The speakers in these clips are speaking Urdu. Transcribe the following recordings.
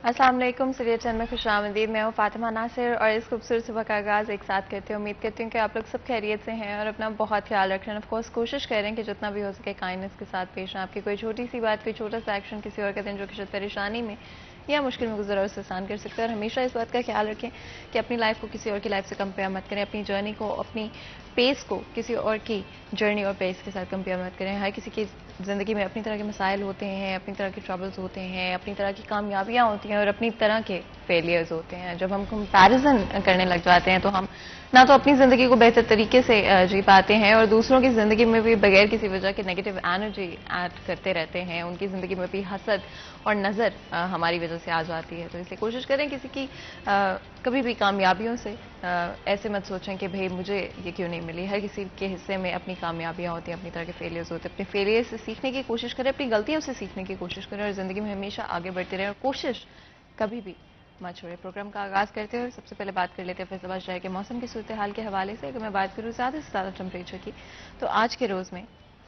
السلام علیکم، سریہ چند میں خوش آمدید. میں ہوں فاطمہ ناصر اور اس خوبصورت صبح کا آغاز ایک ساتھ کرتے ہیں. امید کرتی ہوں کہ آپ لوگ سب خیریت سے ہیں اور اپنا بہت خیال رکھ رہے ہیں. آف کورس کوشش کریں کہ جتنا بھی ہو سکے کائنڈنس کے ساتھ پیش آئیں. آپ کی کوئی چھوٹی سی بات، کوئی چھوٹا سا ایکشن کسی اور کا دن جو کہ شاید پریشانی میں یا مشکل میں گزرا اسے آسان کر سکتا ہے. اور ہمیشہ اس بات کا خیال رکھیں کہ اپنی لائف کو کسی اور کی لائف سے کمپیئر مت کریں. اپنی جرنی کو، اپنی پیس کو کسی اور کی جرنی اور پیس کے ساتھ کمپیئر مت کریں. ہر کسی کی زندگی میں اپنی طرح کے مسائل ہوتے ہیں، اپنی طرح کے ٹربلز ہوتے ہیں، اپنی طرح کی کامیابیاں ہوتی ہیں اور اپنی طرح کے فیلیئرز ہوتے ہیں. جب ہم کمپیریزن کرنے لگ جاتے ہیں تو ہم نہ تو اپنی زندگی کو بہتر طریقے سے جی پاتے ہیں اور دوسروں کی زندگی میں بھی بغیر کسی وجہ کے نیگیٹو انرجی ایڈ کرتے رہتے ہیں. ان کی زندگی میں بھی حسد اور نظر ہماری وجہ سے آ جاتی ہے. تو اس لیے کوشش کریں کسی کی کبھی بھی کامیابیوں سے ایسے مت سوچیں کہ بھئی مجھے یہ کیوں نہیں ملی. ہر کسی کے حصے میں اپنی کامیابیاں ہوتی ہیں، اپنی طرح کے فیلیئرز ہوتے ہیں. اپنے فیلیئر سے سیکھنے کی کوشش کریں، اپنی غلطیوں سے سیکھنے کی کوشش کریں اور زندگی میں ہمیشہ آگے بڑھتے رہیں اور کوشش کبھی بھی مت چھوڑے. پروگرام کا آغاز کرتے ہیں اور سب سے پہلے بات کر لیتے ہیں فیصل آباد شہر کے موسم کی صورتحال کے حوالے سے. اگر میں بات کروں زیادہ سے زیادہ ٹمپریچر کی تو آج کے روز میں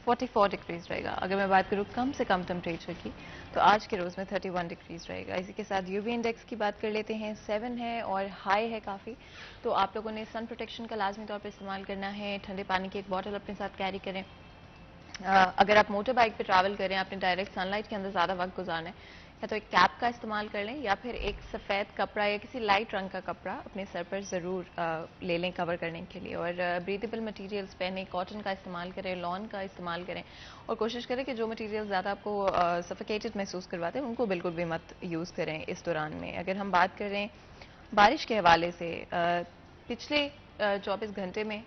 44 ڈگریز رہے گا. اگر میں بات کروں کم سے کم ٹمپریچر کی تو آج کے روز میں 31 ڈگریز رہے گا. اسی کے ساتھ یو وی انڈیکس کی بات کر لیتے ہیں. 7 ہے اور ہائی ہے کافی. تو آپ لوگوں نے سن پروٹیکشن کا لازمی طور پر استعمال کرنا ہے. ٹھنڈے پانی کی ایک بوٹل اپنے ساتھ کیری کریں. اگر آپ موٹر بائک پہ ٹریول کریں، آپ نے ڈائریکٹ سن لائٹ کے اندر زیادہ وقت گزارنا ہے، یا تو ایک کیپ کا استعمال کر لیں یا پھر ایک سفید کپڑا یا کسی لائٹ رنگ کا کپڑا اپنے سر پر ضرور لے لیں کور کرنے کے لیے. اور بریتھیبل مٹیریلز پہنیں، کاٹن کا استعمال کریں، لان کا استعمال کریں اور کوشش کریں کہ جو مٹیریل زیادہ آپ کو سفیکیٹڈ محسوس کرواتے ہیں ان کو بالکل بھی مت یوز کریں اس دوران میں. اگر ہم بات کریں بارش کے حوالے سے، پچھلے 24 گھنٹے میں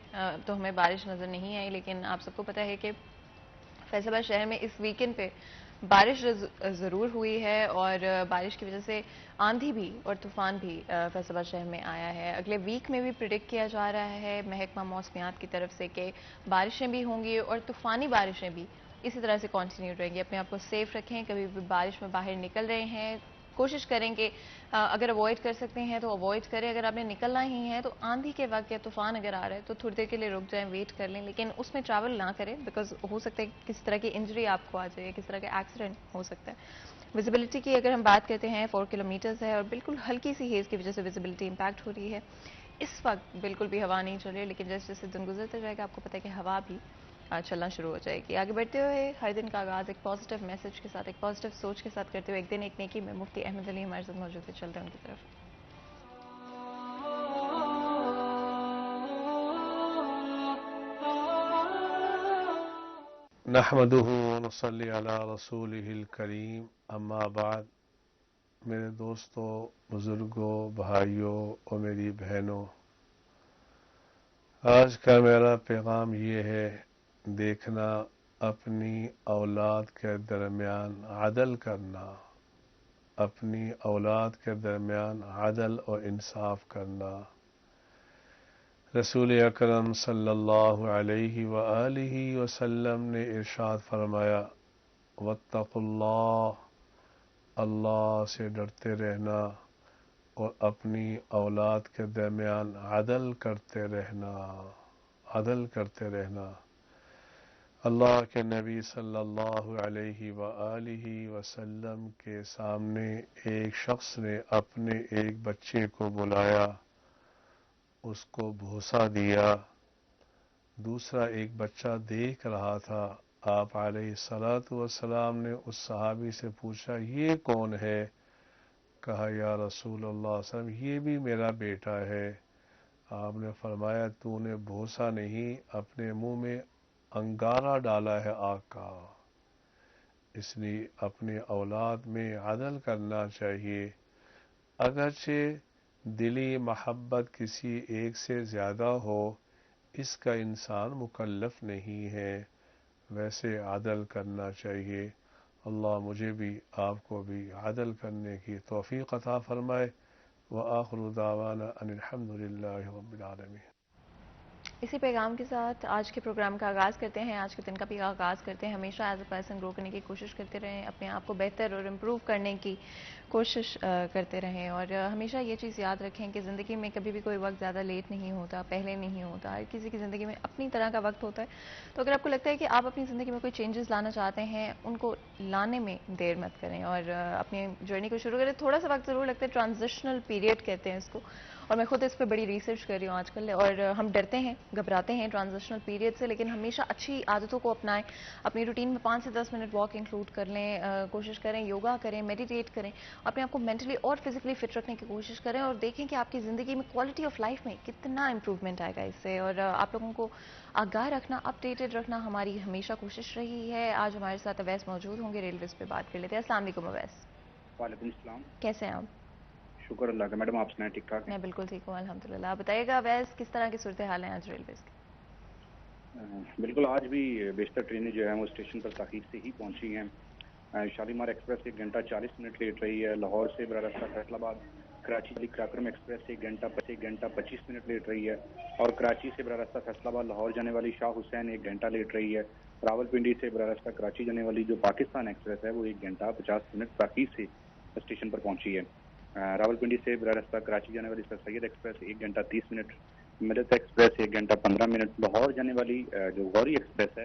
تو ہمیں بارش نظر نہیں آئی، لیکن آپ سب کو پتہ ہے کہ فیصل آباد شہر میں اس ویکینڈ پہ بارش ضرور ہوئی ہے اور بارش کی وجہ سے آندھی بھی اور طوفان بھی فیصل آباد شہر میں آیا ہے. اگلے ویک میں بھی پریڈکٹ کیا جا رہا ہے محکمہ موسمیات کی طرف سے کہ بارشیں بھی ہوں گی اور طوفانی بارشیں بھی اسی طرح سے کنٹینیو رہیں گی. اپنے آپ کو سیف رکھیں. کبھی بھی بارش میں باہر نکل رہے ہیں کوشش کریں کہ اگر اوائڈ کر سکتے ہیں تو اوائڈ کریں. اگر آپ نے نکلنا ہی ہے تو آندھی کے وقت یا طوفان اگر آ رہا ہے تو تھوڑی دیر کے لیے رک جائیں، ویٹ کر لیں، لیکن اس میں ٹریول نہ کریں بیکاز ہو سکتا ہے کس طرح کی انجری آپ کو آ جائے، کس طرح کا ایکسیڈنٹ ہو سکتا ہے. ویزیبلٹی کی اگر ہم بات کرتے ہیں 4 کلومیٹرز ہے اور بالکل ہلکی سی ہیز کی وجہ سے ویزیبلٹی امپیکٹ ہو رہی ہے. اس وقت بالکل بھی ہوا نہیں چل رہی، لیکن جیسے جیسے دن گزرتا جائے گا آپ کو پتہ ہے کہ ہوا بھی چلنا شروع ہو جائے گی. آگے بڑھتے ہوئے ہر دن کا آغاز ایک پازیٹیو میسج کے ساتھ، ایک پازیٹیو سوچ کے ساتھ کرتے ہوئے ایک دن ایک نیکی میں مفتی احمد علی ہمارے ساتھ موجود ہے، چلتے ہیں ان کی طرف. نحمده ونصلي على رسوله الکریم. اما بعد، میرے دوستوں، بزرگوں، بھائیوں اور میری بہنوں، آج کا میرا پیغام یہ ہے: دیکھنا، اپنی اولاد کے درمیان عدل کرنا، اپنی اولاد کے درمیان عدل اور انصاف کرنا. رسول اکرم صلی اللہ علیہ وآلہ وسلم نے ارشاد فرمایا: واتقوا اللہ، اللہ سے ڈرتے رہنا اور اپنی اولاد کے درمیان عدل کرتے رہنا، عدل کرتے رہنا. اللہ کے نبی صلی اللہ علیہ وآلہ وسلم کے سامنے ایک شخص نے اپنے ایک بچے کو بلایا، اس کو بھوسا دیا. دوسرا ایک بچہ دیکھ رہا تھا. آپ علیہ الصلوۃ والسلام نے اس صحابی سے پوچھا: یہ کون ہے؟ کہا: یا رسول اللہ صلی اللہ علیہ وسلم، یہ بھی میرا بیٹا ہے. آپ نے فرمایا: تو نے بھوسا نہیں، اپنے منہ میں انگارہ ڈالا ہے آگ کا. اس لیے اپنے اولاد میں عدل کرنا چاہیے. اگرچہ دلی محبت کسی ایک سے زیادہ ہو، اس کا انسان مکلف نہیں ہے، ویسے عدل کرنا چاہیے. اللہ مجھے بھی آپ کو بھی عدل کرنے کی توفیق عطا فرمائے. وآخر دعوانا ان الحمد للہ رب العالمین. اسی پیغام کے ساتھ آج کے پروگرام کا آغاز کرتے ہیں، آج کے دن کا بھی آغاز کرتے ہیں۔ ہمیشہ ایز اے پرسن گرو کرنے کی کوشش کرتے رہیں، اپنے آپ کو بہتر اور امپروو کرنے کی کوشش کرتے رہیں، اور ہمیشہ یہ چیز یاد رکھیں کہ زندگی میں کبھی بھی کوئی وقت زیادہ لیٹ نہیں ہوتا، پہلے نہیں ہوتا، ہر کسی کی زندگی میں اپنی طرح کا وقت ہوتا ہے۔ تو اگر آپ کو لگتا ہے کہ آپ اپنی زندگی میں کوئی چینجز لانا چاہتے ہیں، ان کو لانے میں دیر مت کریں اور اپنی جرنی کو شروع کریں۔ تھوڑا سا وقت ضرور لگتا ہے، ٹرانزیشنل پیریڈ کہتے ہیں اس کو، اور میں خود اس پہ بڑی ریسرچ کر رہی ہوں آج کل، اور ہم ڈرتے ہیں، گھبراتے ہیں ٹرانزیشنل پیریڈ سے، لیکن ہمیشہ اچھی عادتوں کو اپنائیں، اپنی روٹین میں 5 سے 10 منٹ واک انکلوڈ کر لیں، کوشش کریں یوگا کریں، میڈیٹیٹ کریں، اپنے آپ کو مینٹلی اور فزیکلی فٹ رکھنے کی کوشش کریں، اور دیکھیں کہ آپ کی زندگی میں کوالٹی آف لائف میں کتنا امپروومنٹ آئے گا اس سے، اور آپ لوگوں کو آگاہ رکھنا، اپڈیٹڈ رکھنا ہماری ہمیشہ کوشش رہی ہے۔ آج ہمارے ساتھ اویس موجود ہوں گے، ریلویز پہ بات کر لیتے ہیں۔ السلام علیکم اویس، وعلیکم السلام۔ کیسے ہیں آپ؟ شکر اللہ کا میڈم، آپ سنائیں ٹھیک ٹھاک ہیں؟ میں بالکل ٹھیک ہوں الحمدللہ۔ آپ بتائیے گا اویس کس طرح کی صورتحال ہیں آج ریلویز کی؟ بالکل، آج بھی بیشتر ٹرینیں جو ہیں وہ اسٹیشن پر تاخیر سے ہی پہنچی ہیں۔ شالیمار ایکسپریس 1 گھنٹہ 40 منٹ لیٹ رہی ہے، لاہور سے براہ راست فیصل آباد کراچی والی قراقرم ایکسپریس 1 گھنٹہ 25 منٹ لیٹ رہی ہے، اور کراچی سے براہ راست فیصل آباد لاہور جانے والی شاہ حسین 1 گھنٹہ لیٹ رہی ہے۔ راول پنڈی سے براہ راست کراچی جانے والی جو پاکستان ایکسپریس ہے وہ 1 گھنٹہ 50 منٹ تاخیر سے اسٹیشن پر پہنچی ہے۔ راول پنڈی سے براہ راست کراچی جانے والی سر سید ایکسپریس 1 گھنٹہ 30 منٹ، مدت ایکسپریس 1 گھنٹہ 15 منٹ، لاہور جانے والی جو غوری ایکسپریس ہے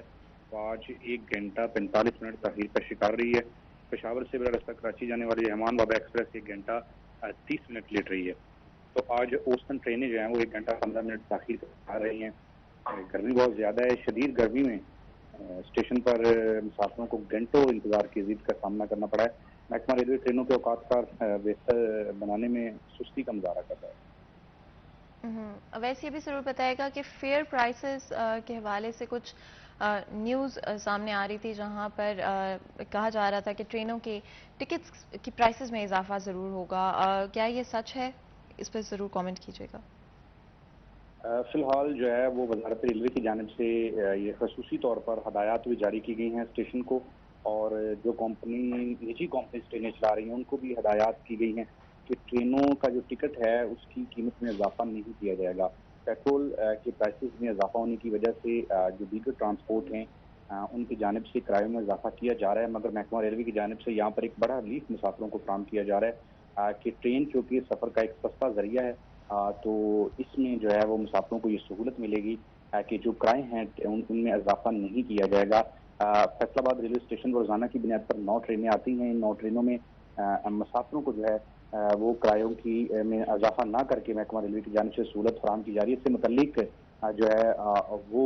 وہ آج 1 گھنٹہ 45 منٹ تاخیر کا شکار رہی ہے۔ پشاور سے براہ راست کراچی جانے والی رحمان بابا ایکسپریس 1 گھنٹہ 30 منٹ لیٹ رہی ہے۔ تو آج اوسطن ٹرینیں جو ہیں وہ 1 گھنٹہ 15 منٹ تاخیر کا آ رہی ہیں۔ گرمی بہت زیادہ ہے، شدید گرمی میں اسٹیشن پر مسافروں کو گھنٹوں انتظار کی ضد کا سامنا کرنا پڑا ہے۔ محکمہ ریلوے ٹرینوں کے اوقات کا بہتر بنانے میں سستی کا مظاہرہ کر رہا ہے۔ ویسے یہ بھی ضرور بتائے گا کہ فیئر پرائسز کے حوالے سے کچھ نیوز سامنے آ رہی تھی، جہاں پر کہا جا رہا تھا کہ ٹرینوں کے ٹکٹس کی پرائسز میں اضافہ ضرور ہوگا، کیا یہ سچ ہے؟ اس پہ ضرور کامنٹ کیجیے گا۔ فی الحال جو ہے وہ وزارت ریلوے کی جانب سے یہ خصوصی طور پر ہدایات بھی جاری کی گئی ہیں اسٹیشن کو، اور جو نجی کمپنیز ٹرینیں چلا رہی ہیں ان کو بھی ہدایات کی گئی ہیں کہ ٹرینوں کا جو ٹکٹ ہے اس کی قیمت میں اضافہ نہیں کیا جائے گا۔ پیٹرول کے پرائسز میں اضافہ ہونے کی وجہ سے جو دیگر ٹرانسپورٹ ہیں ان کی جانب سے کرایوں میں اضافہ کیا جا رہا ہے، مگر محکمہ ریلوے کی جانب سے یہاں پر ایک بڑا ریلیف مسافروں کو فراہم کیا جا رہا ہے کہ ٹرین چونکہ سفر کا ایک سستا ذریعہ ہے، تو اس میں جو ہے وہ مسافروں کو یہ سہولت ملے گی کہ جو کرائے ہیں ان میں اضافہ نہیں کیا جائے گا۔ فیصل آباد ریلوے اسٹیشن پر روزانہ کی بنیاد پر 9 ٹرینیں آتی ہیں، ان 9 ٹرینوں میں مسافروں کو جو ہے وہ کرایوں کی میں اضافہ نہ کر کے محکمہ ریلوے کی جانب سے سہولت فراہم کی جا رہی ہے۔ اس سے متعلق جو ہے وہ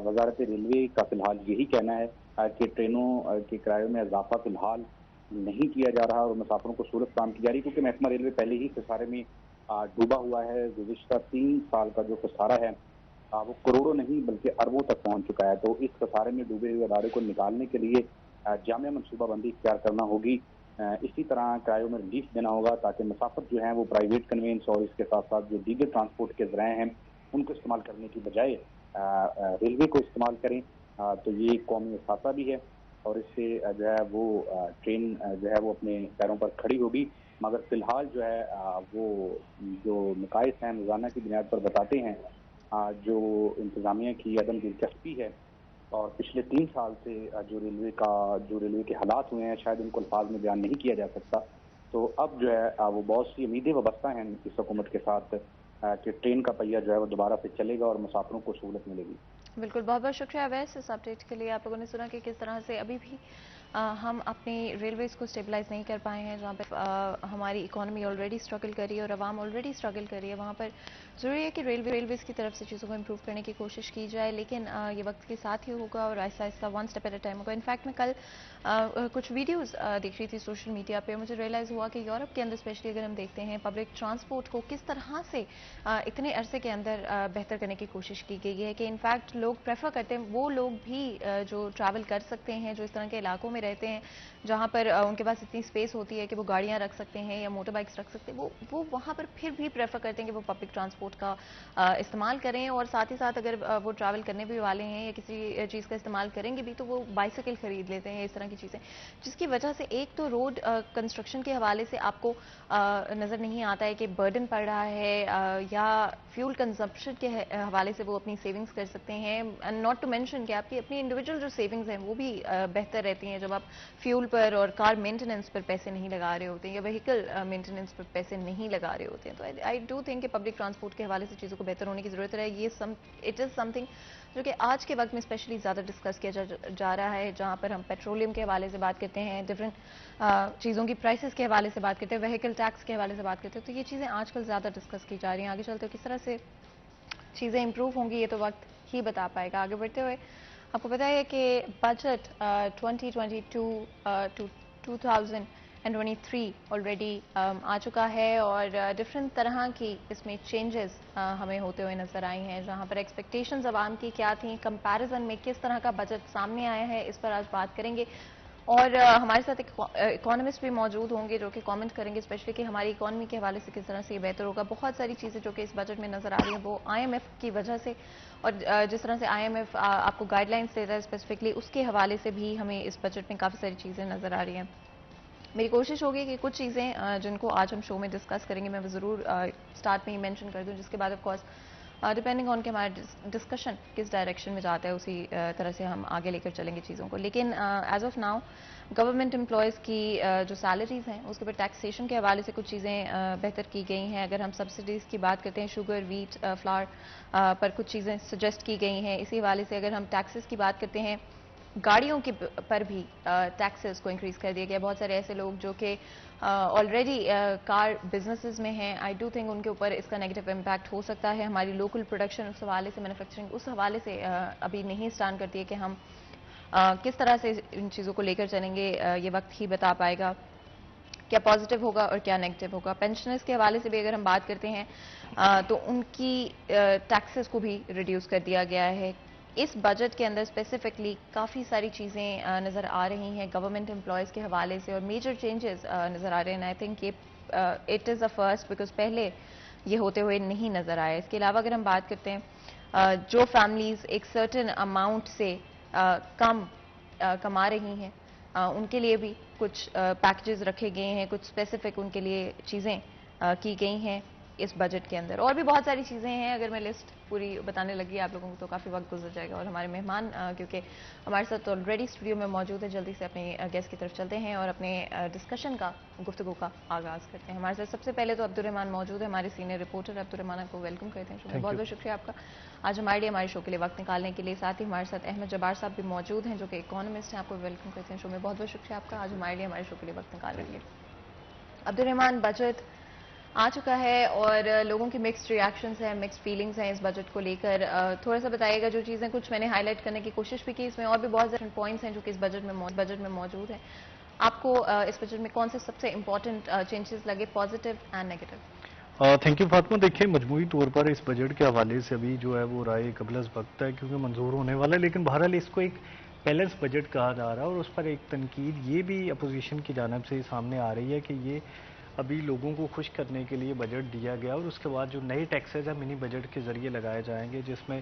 وزارت ریلوے کا فی الحال یہی کہنا ہے کہ ٹرینوں کے کرایوں میں اضافہ فی الحال نہیں کیا جا رہا اور مسافروں کو سہولت فراہم کی جا رہی ہے، کیونکہ محکمہ ریلوے پہلے ہی خسارے میں ڈوبا ہوا ہے۔ گزشتہ 3 سال کا جو خسارہ ہے وہ کروڑوں نہیں بلکہ اربوں تک پہنچ چکا ہے، تو اس خسارے میں ڈوبے ہوئے ادارے کو نکالنے کے لیے جامع منصوبہ بندی اختیار کرنا ہوگی۔ اسی طرح کرایوں میں ریلیف دینا ہوگا تاکہ مسافر جو ہیں وہ پرائیویٹ کنوینس اور اس کے ساتھ ساتھ جو دیگر ٹرانسپورٹ کے ذرائع ہیں ان کو استعمال کرنے کی بجائے ریلوے کو استعمال کریں، تو یہ ایک قومی اثاثہ بھی ہے، اور اس سے جو ہے وہ ٹرین جو ہے وہ اپنے پیروں پر کھڑی ہوگی۔ مگر فی الحال جو ہے وہ جو نقائص ہیں روزانہ کی بنیاد پر بتاتے ہیں، جو انتظامیہ کی عدم دلچسپی ہے اور پچھلے 3 سال سے جو ریلوے کے حالات ہوئے ہیں شاید ان کو الفاظ میں بیان نہیں کیا جا سکتا، تو اب جو ہے وہ بہت سی امیدیں وابستہ ہیں اس حکومت کے ساتھ کہ ٹرین کا پہیہ جو ہے وہ دوبارہ سے چلے گا اور مسافروں کو سہولت ملے گی۔ بالکل، بہت بہت شکریہ اویس اس اپڈیٹ کے لیے۔ آپ لوگوں نے سنا کہ کس طرح سے ابھی بھی ہم اپنی ریلویز کو اسٹیبلائز نہیں کر پائے ہیں، جہاں پر ہماری اکانومی آلریڈی اسٹرگل کر رہی ہے اور عوام آلریڈی اسٹرگل کر رہی ہے، وہاں پر ضروری ہے کہ ریلویز کی طرف سے چیزوں کو امپروو کرنے کی کوشش کی جائے، لیکن یہ وقت کے ساتھ ہی ہوگا اور آہستہ آہستہ 1 اسٹیپ ایٹ اے ٹائم ہوگا۔ انفیکٹ میں کل کچھ ویڈیوز دیکھ رہی تھی سوشل میڈیا پہ، مجھے ریئلائز ہوا کہ یورپ کے اندر اسپیشلی اگر ہم دیکھتے ہیں پبلک ٹرانسپورٹ کو کس طرح سے اتنے عرصے کے اندر بہتر کرنے کی کوشش کی گئی ہے کہ انفیکٹ لوگ پریفر کرتے ہیں، وہ لوگ بھی جو ٹریول کر سکتے ہیں، جو اس طرح کے علاقوں میں رہتے ہیں جہاں پر ان کے پاس اتنی اسپیس ہوتی ہے کہ وہ گاڑیاں رکھ سکتے ہیں یا موٹر بائکس رکھ سکتے ہیں, وہ وہاں پر پھر بھی پریفر کرتے ہیں کہ وہ پبلک ٹرانسپورٹ کا استعمال کریں, اور ساتھ ہی ساتھ اگر وہ ٹریول کرنے بھی والے ہیں یا کسی چیز کا استعمال کریں گے بھی تو وہ بائسیکل خرید لیتے ہیں, اس طرح کی چیزیں, جس کی وجہ سے ایک تو روڈ کنسٹرکشن کے حوالے سے آپ کو نظر نہیں آتا ہے کہ برڈن پڑ رہا ہے, یا فیول کنزمپشن کے حوالے سے وہ اپنی سیونگز کر سکتے ہیں, ناٹ ٹو مینشن کہ آپ کی اپنی انڈیویجول جو سیونگز ہیں وہ بھی بہتر رہتی ہیں جب آپ فیول پر اور کار مینٹیننس پر پیسے نہیں لگا رہے ہوتے ہیں یا وہیکل مینٹیننس پر پیسے نہیں لگا رہے ہوتے ہیں. تو آئی ڈو تھنک کہ پبلک ٹرانسپورٹ کے حوالے سے چیزوں کو بہتر ہونے کی ضرورت ہے. یہ اٹ از سم تھنگ جو کہ آج کے وقت میں اسپیشلی زیادہ ڈسکس کیا جا رہا ہے, جہاں پر ہم پیٹرولیم کے حوالے سے بات کرتے ہیں, ڈفرینٹ چیزوں کی پرائسز کے حوالے سے بات کرتے ہیں, وہیکل ٹیکس کے حوالے سے بات کرتے ہیں. تو یہ چیزیں آج کل زیادہ ڈسکس کی جا رہی ہیں. آگے چلتے کس طرح سے چیزیں امپروو ہوں گی یہ تو وقت ہی بتا پائے گا. آگے بڑھتے ہوئے آپ کو پتا ہے کہ بجٹ 2022 to 2023 آلریڈی آ چکا ہے, اور ڈفرینٹ طرح کی اس میں چینجز ہمیں ہوتے ہوئے نظر آئی ہیں, جہاں پر ایکسپیکٹیشنز عوام کی کیا تھیں, کمپیریزن میں کس طرح کا بجٹ سامنے آیا ہے, اس پر آج بات کریں گے. اور ہمارے ساتھ اکانومسٹ بھی موجود ہوں گے جو کہ کامنٹ کریں گے اسپیشلی کہ ہماری اکانومی کے حوالے سے کس طرح سے یہ بہتر ہوگا. بہت ساری چیزیں جو کہ اس بجٹ میں نظر آ رہی ہیں وہ آئی ایم ایف کی وجہ سے, اور جس طرح سے آئی ایم ایف آپ کو گائیڈ لائنس دیتا ہے اسپیسیفکلی, اس کے حوالے سے بھی ہمیں اس بجٹ میں کافی ساری چیزیں نظر آ رہی ہیں. میری کوشش ہوگی کہ کچھ چیزیں جن کو آج ہم شو میں ڈسکس کریں گے میں ضرور سٹارٹ میں ہی مینشن کر دوں, جس کے بعد آف کورس ڈپینڈنگ آن کہ ہمارا ڈسکشن کس ڈائریکشن میں جاتا ہے اسی طرح سے ہم آگے لے کر چلیں گے چیزوں کو. لیکن as of now government employees کی جو سیلریز ہیں اس کے اوپر ٹیکسیشن کے حوالے سے کچھ چیزیں بہتر کی گئی ہیں. اگر ہم سبسڈیز کی بات کرتے ہیں, شوگر, ویٹ, فلاور پر کچھ چیزیں سجیسٹ کی گئی ہیں. اسی حوالے سے اگر ہم ٹیکسز کی بات کرتے ہیں, گاڑیوں کے پر بھی ٹیکسز کو انکریز کر دیا گیا. بہت سارے ایسے لوگ جو کہ آلریڈی کار بزنسز میں ہیں, آئی ڈو تھنک ان کے اوپر اس کا نیگیٹو امپیکٹ ہو سکتا ہے. ہماری لوکل پروڈکشن اس حوالے سے, مینوفیکچرنگ اس حوالے سے ابھی نہیں اسٹینڈ کرتی ہے کہ ہم کس طرح سے ان چیزوں کو لے کر چلیں گے, یہ وقت ہی بتا پائے گا کیا پازیٹیو ہوگا اور کیا نیگیٹو ہوگا. پینشنرز کے حوالے سے بھی اگر ہم بات کرتے ہیں تو ان کی ٹیکسز کو بھی ریڈیوس کر دیا گیا ہے. اس بجٹ کے اندر اسپیسیفکلی کافی ساری چیزیں نظر آ رہی ہیں گورنمنٹ امپلائیز کے حوالے سے, اور میجر چینجز نظر آ رہے ہیں. I think it is a first because پہلے یہ ہوتے ہوئے نہیں نظر آیا. اس کے علاوہ اگر ہم بات کرتے ہیں جو فیملیز ایک سرٹن اماؤنٹ سے کم کما رہی ہیں ان کے لیے بھی کچھ پیکیجز رکھے گئے ہیں, کچھ اسپیسیفک ان کے لیے چیزیں کی گئی ہیں اس بجٹ کے اندر. اور بھی بہت ساری چیزیں ہیں, اگر میں لسٹ پوری بتانے لگی آپ لوگوں کو تو کافی وقت گزر جائے گا. اور ہمارے مہمان کیونکہ ہمارے ساتھ آلریڈی اسٹوڈیو میں موجود ہے, جلدی سے اپنے گیسٹ کی طرف چلتے ہیں اور اپنے ڈسکشن کا, گفتگو کا آغاز کرتے ہیں. ہمارے ساتھ سب سے پہلے تو عبدالرحمان موجود ہے, ہمارے سینئر رپورٹر. عبدالرحمان کو ویلکم کرتے ہیں شو میں. بہت بہت شکریہ آپ کا آج ہمارے شو کے لیے وقت نکالنے کے لیے. ساتھ ہی ہمارے ساتھ احمد جبار صاحب بھی موجود ہیں جو کہ اکانومسٹ ہیں, آپ کو ویلکم کرتے ہیں شو میں. بہت بہت شکریہ آپ کا آج ہمارے شو کے لیے وقت نکالنے کے لیے. عبدالرحمان, بجٹ آ چکا ہے اور لوگوں کی مکسڈ ریاکشنز ہیں, مکسڈ فیلنگز ہیں اس بجٹ کو لے کر. تھوڑا سا بتائیے گا جو چیزیں کچھ میں نے ہائی لائٹ کرنے کی کوشش بھی کی, اس میں اور بھی بہت سارے پوائنٹس ہیں جو کہ اس بجٹ میں موجود ہیں. آپ کو اس بجٹ میں کون سے سب سے امپورٹنٹ چینجز لگے, positive and negative? Thank you Fatima. دیکھیں مجموعی طور پر اس بجٹ کے حوالے سے ابھی جو ہے وہ رائے قبل از وقت ہے کیونکہ منظور ہونے والا ہے, لیکن بہرحال اس کو ایک بیلنس بجٹ کہا جا رہا ہے. اور اس پر ایک تنقید یہ بھی اپوزیشن کی جانب سے سامنے آ رہی ہے کہ یہ ابھی لوگوں کو خوش کرنے کے لیے بجٹ دیا گیا, اور اس کے بعد جو نئے ٹیکسز ہیں منی بجٹ کے ذریعے لگائے جائیں گے, جس میں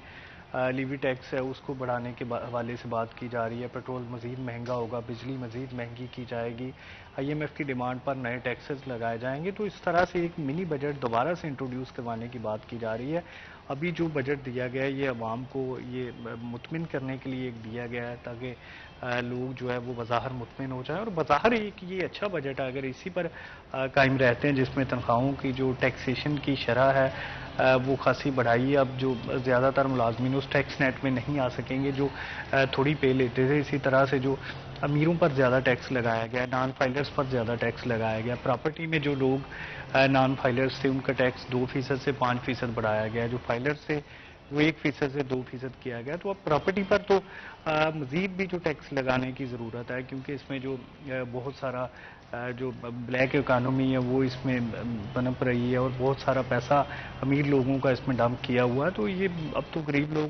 لیوی ٹیکس ہے اس کو بڑھانے کے حوالے سے بات کی جا رہی ہے. پیٹرول مزید مہنگا ہوگا, بجلی مزید مہنگی کی جائے گی, آئی ایم ایف کی ڈیمانڈ پر نئے ٹیکسز لگائے جائیں گے. تو اس طرح سے ایک منی بجٹ دوبارہ سے انٹروڈیوس کروانے کی بات کی جا رہی ہے. ابھی جو بجٹ دیا گیا ہے یہ عوام کو یہ مطمئن کرنے کے لیے ایک دیا گیا ہے تاکہ لوگ جو ہے وہ بظاہر مطمئن ہو جائیں. اور بظاہر ایک یہ اچھا بجٹ ہے اگر اسی پر قائم رہتے ہیں, جس میں تنخواہوں کی جو ٹیکسیشن کی شرح ہے وہ خاصی بڑھائی ہے. اب جو زیادہ تر ملازمین اس ٹیکس نیٹ میں نہیں آ سکیں گے جو تھوڑی پے لیتے تھے. اسی طرح سے جو امیروں پر زیادہ ٹیکس لگایا گیا, نان فائلرز پر زیادہ ٹیکس لگایا گیا. پراپرٹی میں جو لوگ نان فائلرز تھے ان کا ٹیکس 2% سے 5% بڑھایا گیا, جو فائلرز تھے وہ 1% سے 2% کیا گیا. تو اب پراپرٹی پر تو مزید بھی جو ٹیکس لگانے کی ضرورت ہے کیونکہ اس میں جو بہت سارا جو بلیک اکانومی ہے وہ اس میں پنپ رہی ہے اور بہت سارا پیسہ امیر لوگوں کا اس میں ڈمپ کیا ہوا ہے. تو یہ اب تو غریب لوگ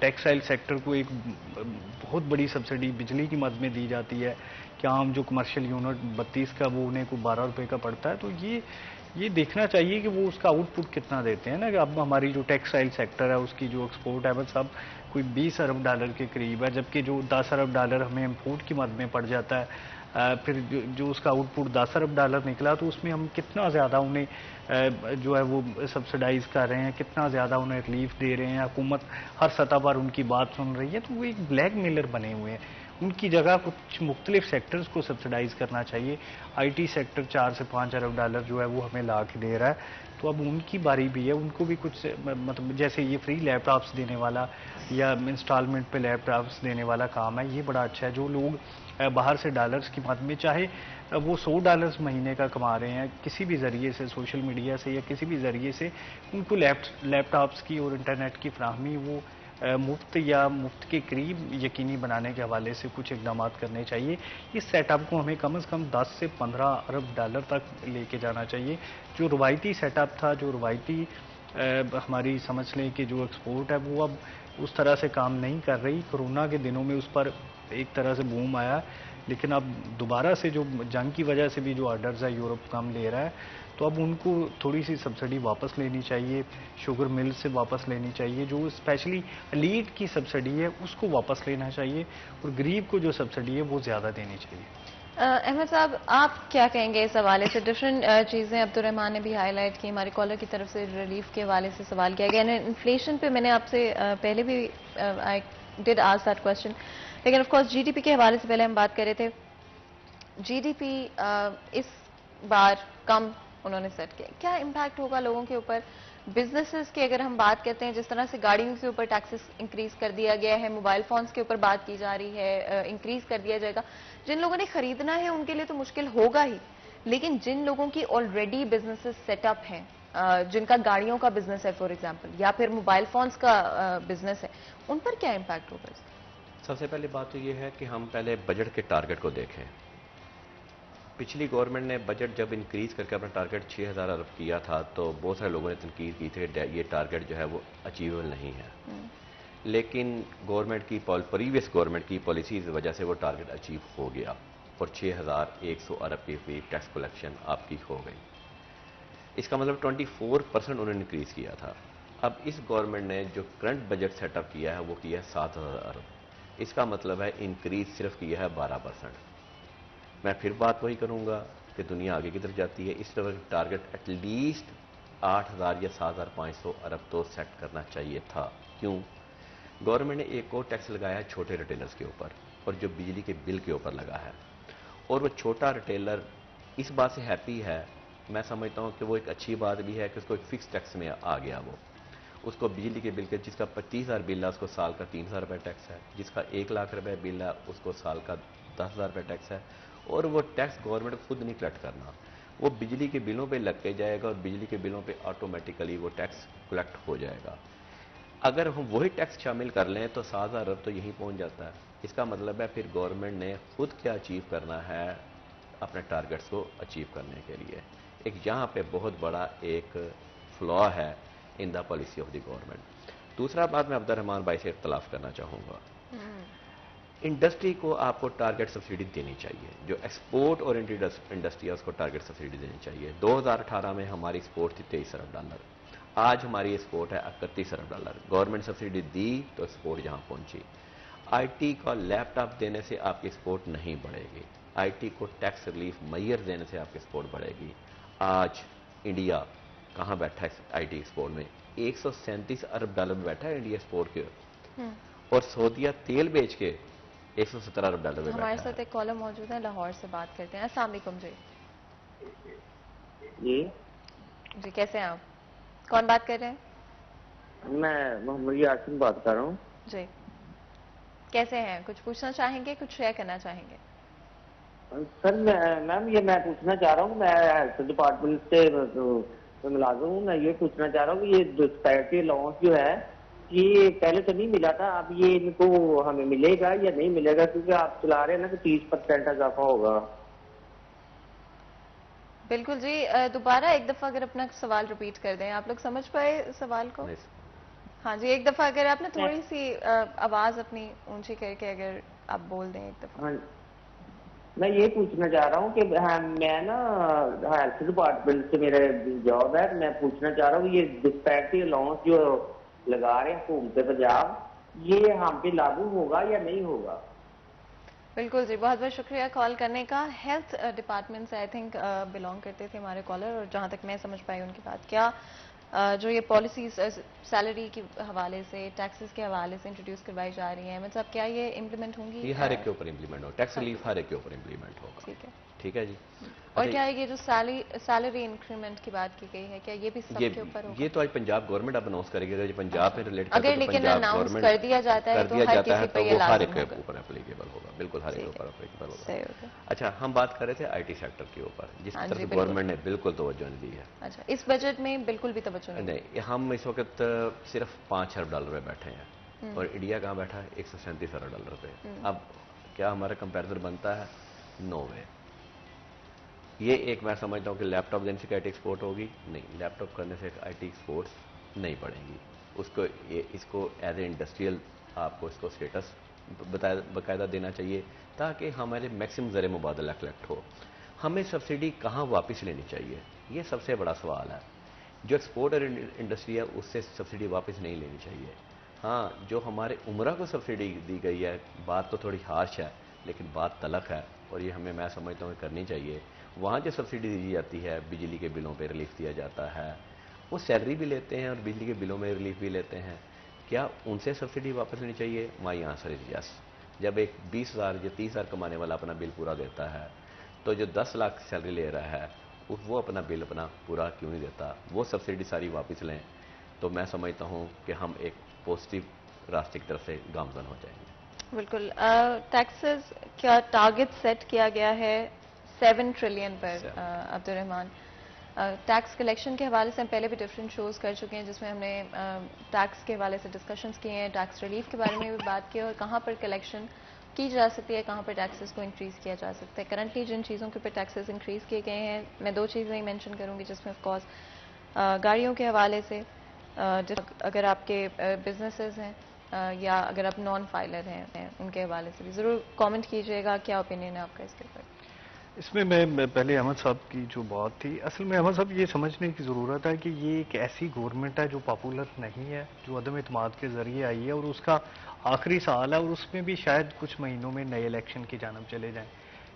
ٹیکسٹائل سیکٹر کو ایک بہت بڑی سبسڈی بجلی کی مد میں دی جاتی ہے کہ عام جو کمرشل یونٹ 32 کا وہ انہیں کو 12 روپے کا پڑتا ہے. تو یہ دیکھنا چاہیے کہ وہ اس کا آؤٹ پٹ کتنا دیتے ہیں نا. کہ اب ہماری جو ٹیکسٹائل سیکٹر ہے اس کی جو ایکسپورٹ ہے بس اب کوئی 20 ارب ڈالر کے قریب ہے, جبکہ جو 10 ارب ڈالر ہمیں امپورٹ کی مد میں پڑ جاتا ہے. پھر جو اس کا آؤٹ پٹ 10 ارب ڈالر نکلا تو اس میں ہم کتنا زیادہ انہیں جو ہے وہ سبسڈائز کر رہے ہیں, کتنا زیادہ انہیں ریلیف دے رہے ہیں. حکومت ہر سطح پر ان کی بات سن رہی ہے. تو وہ ایک بلیک میلر بنے ہوئے ہیں. ان کی جگہ کچھ مختلف سیکٹرز کو سبسڈائز کرنا چاہیے. آئی ٹی سیکٹر 4 سے 5 ارب ڈالر جو ہے وہ ہمیں لا کے دے رہا ہے. تو اب ان کی باری بھی ہے, ان کو بھی کچھ مطلب جیسے یہ فری لیپ ٹاپس دینے والا یا انسٹالمنٹ پہ لیپ ٹاپس دینے والا کام ہے, یہ بڑا اچھا ہے. جو لوگ باہر سے ڈالرز کی مد میں چاہے وہ $100 مہینے کا کما رہے ہیں کسی بھی ذریعے سے, سوشل میڈیا سے یا کسی بھی ذریعے سے, ان کو لیپ ٹاپس کی اور انٹرنیٹ کی فراہمی وہ مفت یا مفت کے قریب یقینی بنانے کے حوالے سے کچھ اقدامات کرنے چاہیے. اس سیٹ اپ کو ہمیں کم از کم 10 سے 15 ارب ڈالر تک لے کے جانا چاہیے. جو روایتی سیٹ اپ تھا, جو روایتی ہماری سمجھ لیں کہ جو ایکسپورٹ ہے وہ اب اس طرح سے کام نہیں کر رہی. کرونا کے دنوں میں اس پر ایک طرح سے بوم آیا, لیکن اب دوبارہ سے جو جنگ کی وجہ سے بھی جو آرڈرز ہے یورپ کم لے رہا ہے, تو اب ان کو تھوڑی سی سبسڈی واپس لینی چاہیے. شوگر مل سے واپس لینی چاہیے. جو اسپیشلی لیڈ کی سبسڈی ہے اس کو واپس لینا چاہیے, اور غریب کو جو سبسڈی ہے وہ زیادہ دینی چاہیے. احمد صاحب, آپ کیا کہیں گے اس حوالے سے؟ ڈفرینٹ چیزیں عبد الرحمان نے بھی ہائی لائٹ کی, ہمارے کالر کی طرف سے ریلیف کے حوالے سے سوال کیا گیا. انفلیشن پہ میں نے آپ سے پہلے بھی I did ask that question, لیکن of course G D P کے حوالے سے پہلے ہم بات کر رہے تھے. جی ڈی پی اس بار کم انہوں نے سیٹ کیا, کیا امپیکٹ ہوگا لوگوں کے اوپر؟ بزنسز کی اگر ہم بات کرتے ہیں, جس طرح سے گاڑیوں کے اوپر ٹیکسز انکریز کر دیا گیا ہے, موبائل فونز کے اوپر بات کی جا رہی ہے, انکریز کر دیا جائے گا. جن لوگوں نے خریدنا ہے ان کے لیے تو مشکل ہوگا ہی, لیکن جن لوگوں کی آلریڈی بزنسز سیٹ اپ ہیں, جن کا گاڑیوں کا بزنس ہے فار ایگزامپل, یا پھر موبائل فونز کا بزنس ہے, ان پر کیا امپیکٹ ہوگا؟ سب سے پہلی بات تو یہ ہے کہ ہم پہلے بجٹ کے ٹارگٹ کو دیکھیں. پچھلی گورنمنٹ نے بجٹ جب انکریز کر کے اپنا ٹارگٹ 6000 ارب کیا تھا تو بہت سارے لوگوں نے تنقید کی تھی کہ یہ ٹارگٹ جو ہے وہ اچیویبل نہیں ہے. لیکن گورنمنٹ کی پریویس گورنمنٹ کی پالیسیز کی وجہ سے وہ ٹارگٹ اچیو ہو گیا, اور 6100 ارب کے قریب ٹیکس کلیکشن آپ کی ہو گئی. اس کا مطلب 24% انہوں نے انکریز کیا تھا. اب اس گورنمنٹ نے جو کرنٹ بجٹ سیٹ اپ کیا ہے وہ کیا ہے 7000 ارب. اس کا مطلب ہے انکریز صرف کیا ہے 12%. میں پھر بات وہی کروں گا کہ دنیا آگے کی طرف جاتی ہے. اس طرح ٹارگٹ ایٹ لیسٹ 8000 یا 7500 ارب تو سیٹ کرنا چاہیے تھا. کیوں؟ گورنمنٹ نے ایک اور ٹیکس لگایا ہے چھوٹے ریٹیلرز کے اوپر, اور جو بجلی کے بل کے اوپر لگا ہے. اور وہ چھوٹا ریٹیلر اس بات سے ہیپی ہے, میں سمجھتا ہوں کہ وہ ایک اچھی بات بھی ہے کہ اس کو ایک فکس ٹیکس میں آ گیا. وہ اس کو بجلی کے بل کے, جس کا 25,000 بل ہے اس کو سال کا 3000 روپے ٹیکس ہے, جس کا 1 لاکھ روپے بل ہے اس کو سال کا 10,000 روپے ٹیکس ہے. اور وہ ٹیکس گورنمنٹ خود نہیں کلیکٹ کرنا, وہ بجلی کے بلوں پہ لگ کے جائے گا, اور بجلی کے بلوں پہ آٹومیٹیکلی وہ ٹیکس کلیکٹ ہو جائے گا. اگر ہم وہی ٹیکس شامل کر لیں تو 7000 ارب تو یہیں پہنچ جاتا ہے. اس کا مطلب ہے پھر گورنمنٹ نے خود کیا اچیو کرنا ہے اپنے ٹارگٹس کو اچیو کرنے کے لیے. ایک یہاں پہ بہت بڑا ایک فلا ہے in the policy of the government. دوسرا بات میں عبد الرحمان بھائی سے اختلاف کرنا چاہوں گا. انڈسٹری کو آپ کو ٹارگٹ سبسڈی دینی چاہیے. جو ایکسپورٹ اور انڈسٹری ہے اس کو ٹارگٹ سبسڈی دینی چاہیے. 2018 میں ہماری ایکسپورٹ تھی 23 ارب ڈالر, آج ہماری ایکسپورٹ ہے 31 ارب ڈالر. گورنمنٹ سبسڈی دی تو ایکسپورٹ یہاں پہنچی. آئی ٹی کا لیپ ٹاپ دینے سے آپ کی ایکسپورٹ نہیں بڑھے گی. آئی ٹی کو ٹیکس ریلیف میئر دینے سے آپ کی ایکسپورٹ بڑھے گی. آج انڈیا کہاں بیٹھا ہے آئی ٹی ایکسپورٹ میں؟ 137 ارب ڈالر میں بیٹھا ہے انڈیا ایکسپورٹ کے, اور سعودیہ تیل بیچ کے 117 ارب ڈالر میں بیٹھا ہے. ہمارے ساتھ ایک کالر موجود ہے, لاہور سے بات کرتے ہیں. السلام علیکم. جی کیسے ہیں آپ؟ کون بات کر رہے ہیں؟ میں محمد یاسین بات کر رہا ہوں. جی کیسے ہیں؟ کچھ پوچھنا چاہیں گے, کچھ شیئر کرنا چاہیں گے؟ سر میم یہ میں پوچھنا چاہ رہا ہوں, میں ہیلتھ ڈپارٹمنٹ سے ملازم ہوں. میں یہ پوچھنا چاہ رہا ہوں کہ یہ ڈسپیرٹی الاؤنس جو ہے یہ پہلے تو نہیں ملا تھا, اب یہ ان کو ہمیں ملے گا یا نہیں ملے گا؟ کیونکہ آپ چلا رہے ہیں نا کہ 30% اضافہ ہوگا. بالکل جی, دوبارہ ایک دفعہ اگر اپنا سوال ریپیٹ کر دیں. آپ لوگ سمجھ پائے سوال کو؟ ہاں جی، ایک دفعہ اگر آپ نے تھوڑی سی آواز اپنی اونچی کر کے اگر آپ بول دیں ایک دفعہ. ہاں میں یہ پوچھنا چاہ رہا ہوں کہ میں نا ہیلتھ ڈپارٹمنٹ سے میرا جاب ہے، میں پوچھنا چاہ رہا ہوں یہ ڈسپیرٹی الاؤنس جو لگا رہے ہیں حکومت پنجاب، یہ ہم پہ لاگو ہوگا یا نہیں ہوگا؟ بالکل جی، بہت بہت شکریہ کال کرنے کا. ہیلتھ ڈپارٹمنٹ سے آئی تھنک بلانگ کرتے تھے ہمارے کالر، اور جہاں تک میں سمجھ پائی ان کی بات، کیا جو یہ پالیسیز سیلری کے حوالے سے، ٹیکسز کے حوالے سے انٹروڈیوس کروائی جا رہی ہیں، مطلب کیا یہ امپلیمنٹ ہوں گی؟ یہ ہر ایک کے اوپر امپلیمنٹ ہوگا، ٹیکس ریلیف ہر ایک کے اوپر امپلیمنٹ ہوگا. ٹھیک ہے. ٹھیک ہے جی. اور کیا یہ جو سیلری انکریمنٹ کی بات کی گئی ہے، کیا یہ بھی سب کے اوپر ہوگا؟ یہ تو آج پنجاب گورنمنٹ اب اناؤنس کرے گی. اگر یہ پنجاب پہ ریلیٹ کرتا اگر ہے تو لیکن پنجاب اناؤنس گورنمنٹ کر دیا جاتا ہے تو ہر کسی پر یہ وہ ہر لازم ایک کے ہوگا. اوپر اپلیکیبل ہوگا، بالکل ہر ایک کے اوپر اپلیکیبل ہوگا. صحیح ہوگا. اچھا، ہم بات کر رہے تھے آئی ٹی سیکٹر کے اوپر، جس کی طرف گورنمنٹ نے بالکل توجہ نہیں دی ہے. اچھا، اس بجٹ میں بالکل بھی توجہ نہیں. ہم اس وقت صرف $5 ارب پہ بیٹھے ہیں، اور انڈیا کہاں بیٹھا ہے؟ $137 ارب پہ. اب کیا ہمارا کمپیریزن بنتا ہے؟ نو وے. یہ ایک میں سمجھتا ہوں کہ لیپ ٹاپ دینے سے آئی ٹی ایکسپورٹ ہوگی؟ نہیں. لیپ ٹاپ کرنے سے آئی ٹی ایکسپورٹ نہیں پڑیں گی. اس کو ایز اے انڈسٹریل آپ کو اس کو اسٹیٹس باقاعدہ دینا چاہیے، تاکہ ہمارے میکسیمم زر مبادلہ کلیکٹ ہو. ہمیں سبسڈی کہاں واپس لینی چاہیے؟ یہ سب سے بڑا سوال ہے. جو ایکسپورٹ اور انڈسٹری ہے اس سے سبسڈی واپس نہیں لینی چاہیے. ہاں، جو ہمارے عمرہ کو سبسڈی دی گئی ہے، بات تو تھوڑی ہارش ہے لیکن بات تلخ ہے، اور یہ ہمیں میں سمجھتا ہوں کہ کرنی چاہیے. وہاں جو سبسڈی دی جاتی ہے، بجلی کے بلوں پہ ریلیف دیا جاتا ہے، وہ سیلری بھی لیتے ہیں اور بجلی کے بلوں میں ریلیف بھی لیتے ہیں. کیا ان سے سبسڈی واپس لینی چاہیے؟ مائی آنسر از یس. جب ایک 20,000 یا 30,000 کمانے والا اپنا بل پورا دیتا ہے، تو جو 10 لاکھ سیلری لے رہا ہے وہ اپنا بل اپنا پورا کیوں نہیں دیتا؟ وہ سبسڈی ساری واپس لیں، تو میں سمجھتا ہوں کہ ہم ایک پازیٹیو راستے کی طرف سے گامزن ہو جائیں گے. بالکل. ٹیکسز کا ٹارگٹ سیٹ کیا گیا ہے 7 ٹریلین پر. عبد الرحمان، ٹیکس کلیکشن کے حوالے سے ہم پہلے بھی ڈفرینٹ شوز کر چکے ہیں جس میں ہم نے ٹیکس کے حوالے سے ڈسکشنز کیے ہیں، ٹیکس ریلیف کے بارے میں بھی بات کی، اور کہاں پر کلیکشن کی جا سکتی ہے، کہاں پر ٹیکسز کو انکریز کیا جا سکتا ہے. کرنٹلی جن چیزوں کے اوپر ٹیکسز انکریز کیے گئے ہیں، میں 2 چیزیں ہی مینشن کروں گی، جس میں آف کورس گاڑیوں کے حوالے سے، اگر آپ کے بزنسز ہیں یا اگر آپ نان فائلر ہیں ان کے حوالے سے بھی ضرور کامنٹ کیجئے گا. کیا اوپینین ہے آپ کا اس کے اوپر؟ اس میں پہلے احمد صاحب کی جو بات تھی، اصل میں احمد صاحب یہ سمجھنے کی ضرورت ہے کہ یہ ایک ایسی گورنمنٹ ہے جو پاپولر نہیں ہے، جو عدم اعتماد کے ذریعے آئی ہے، اور اس کا آخری سال ہے، اور اس میں بھی شاید کچھ مہینوں میں نئے الیکشن کی جانب چلے جائیں.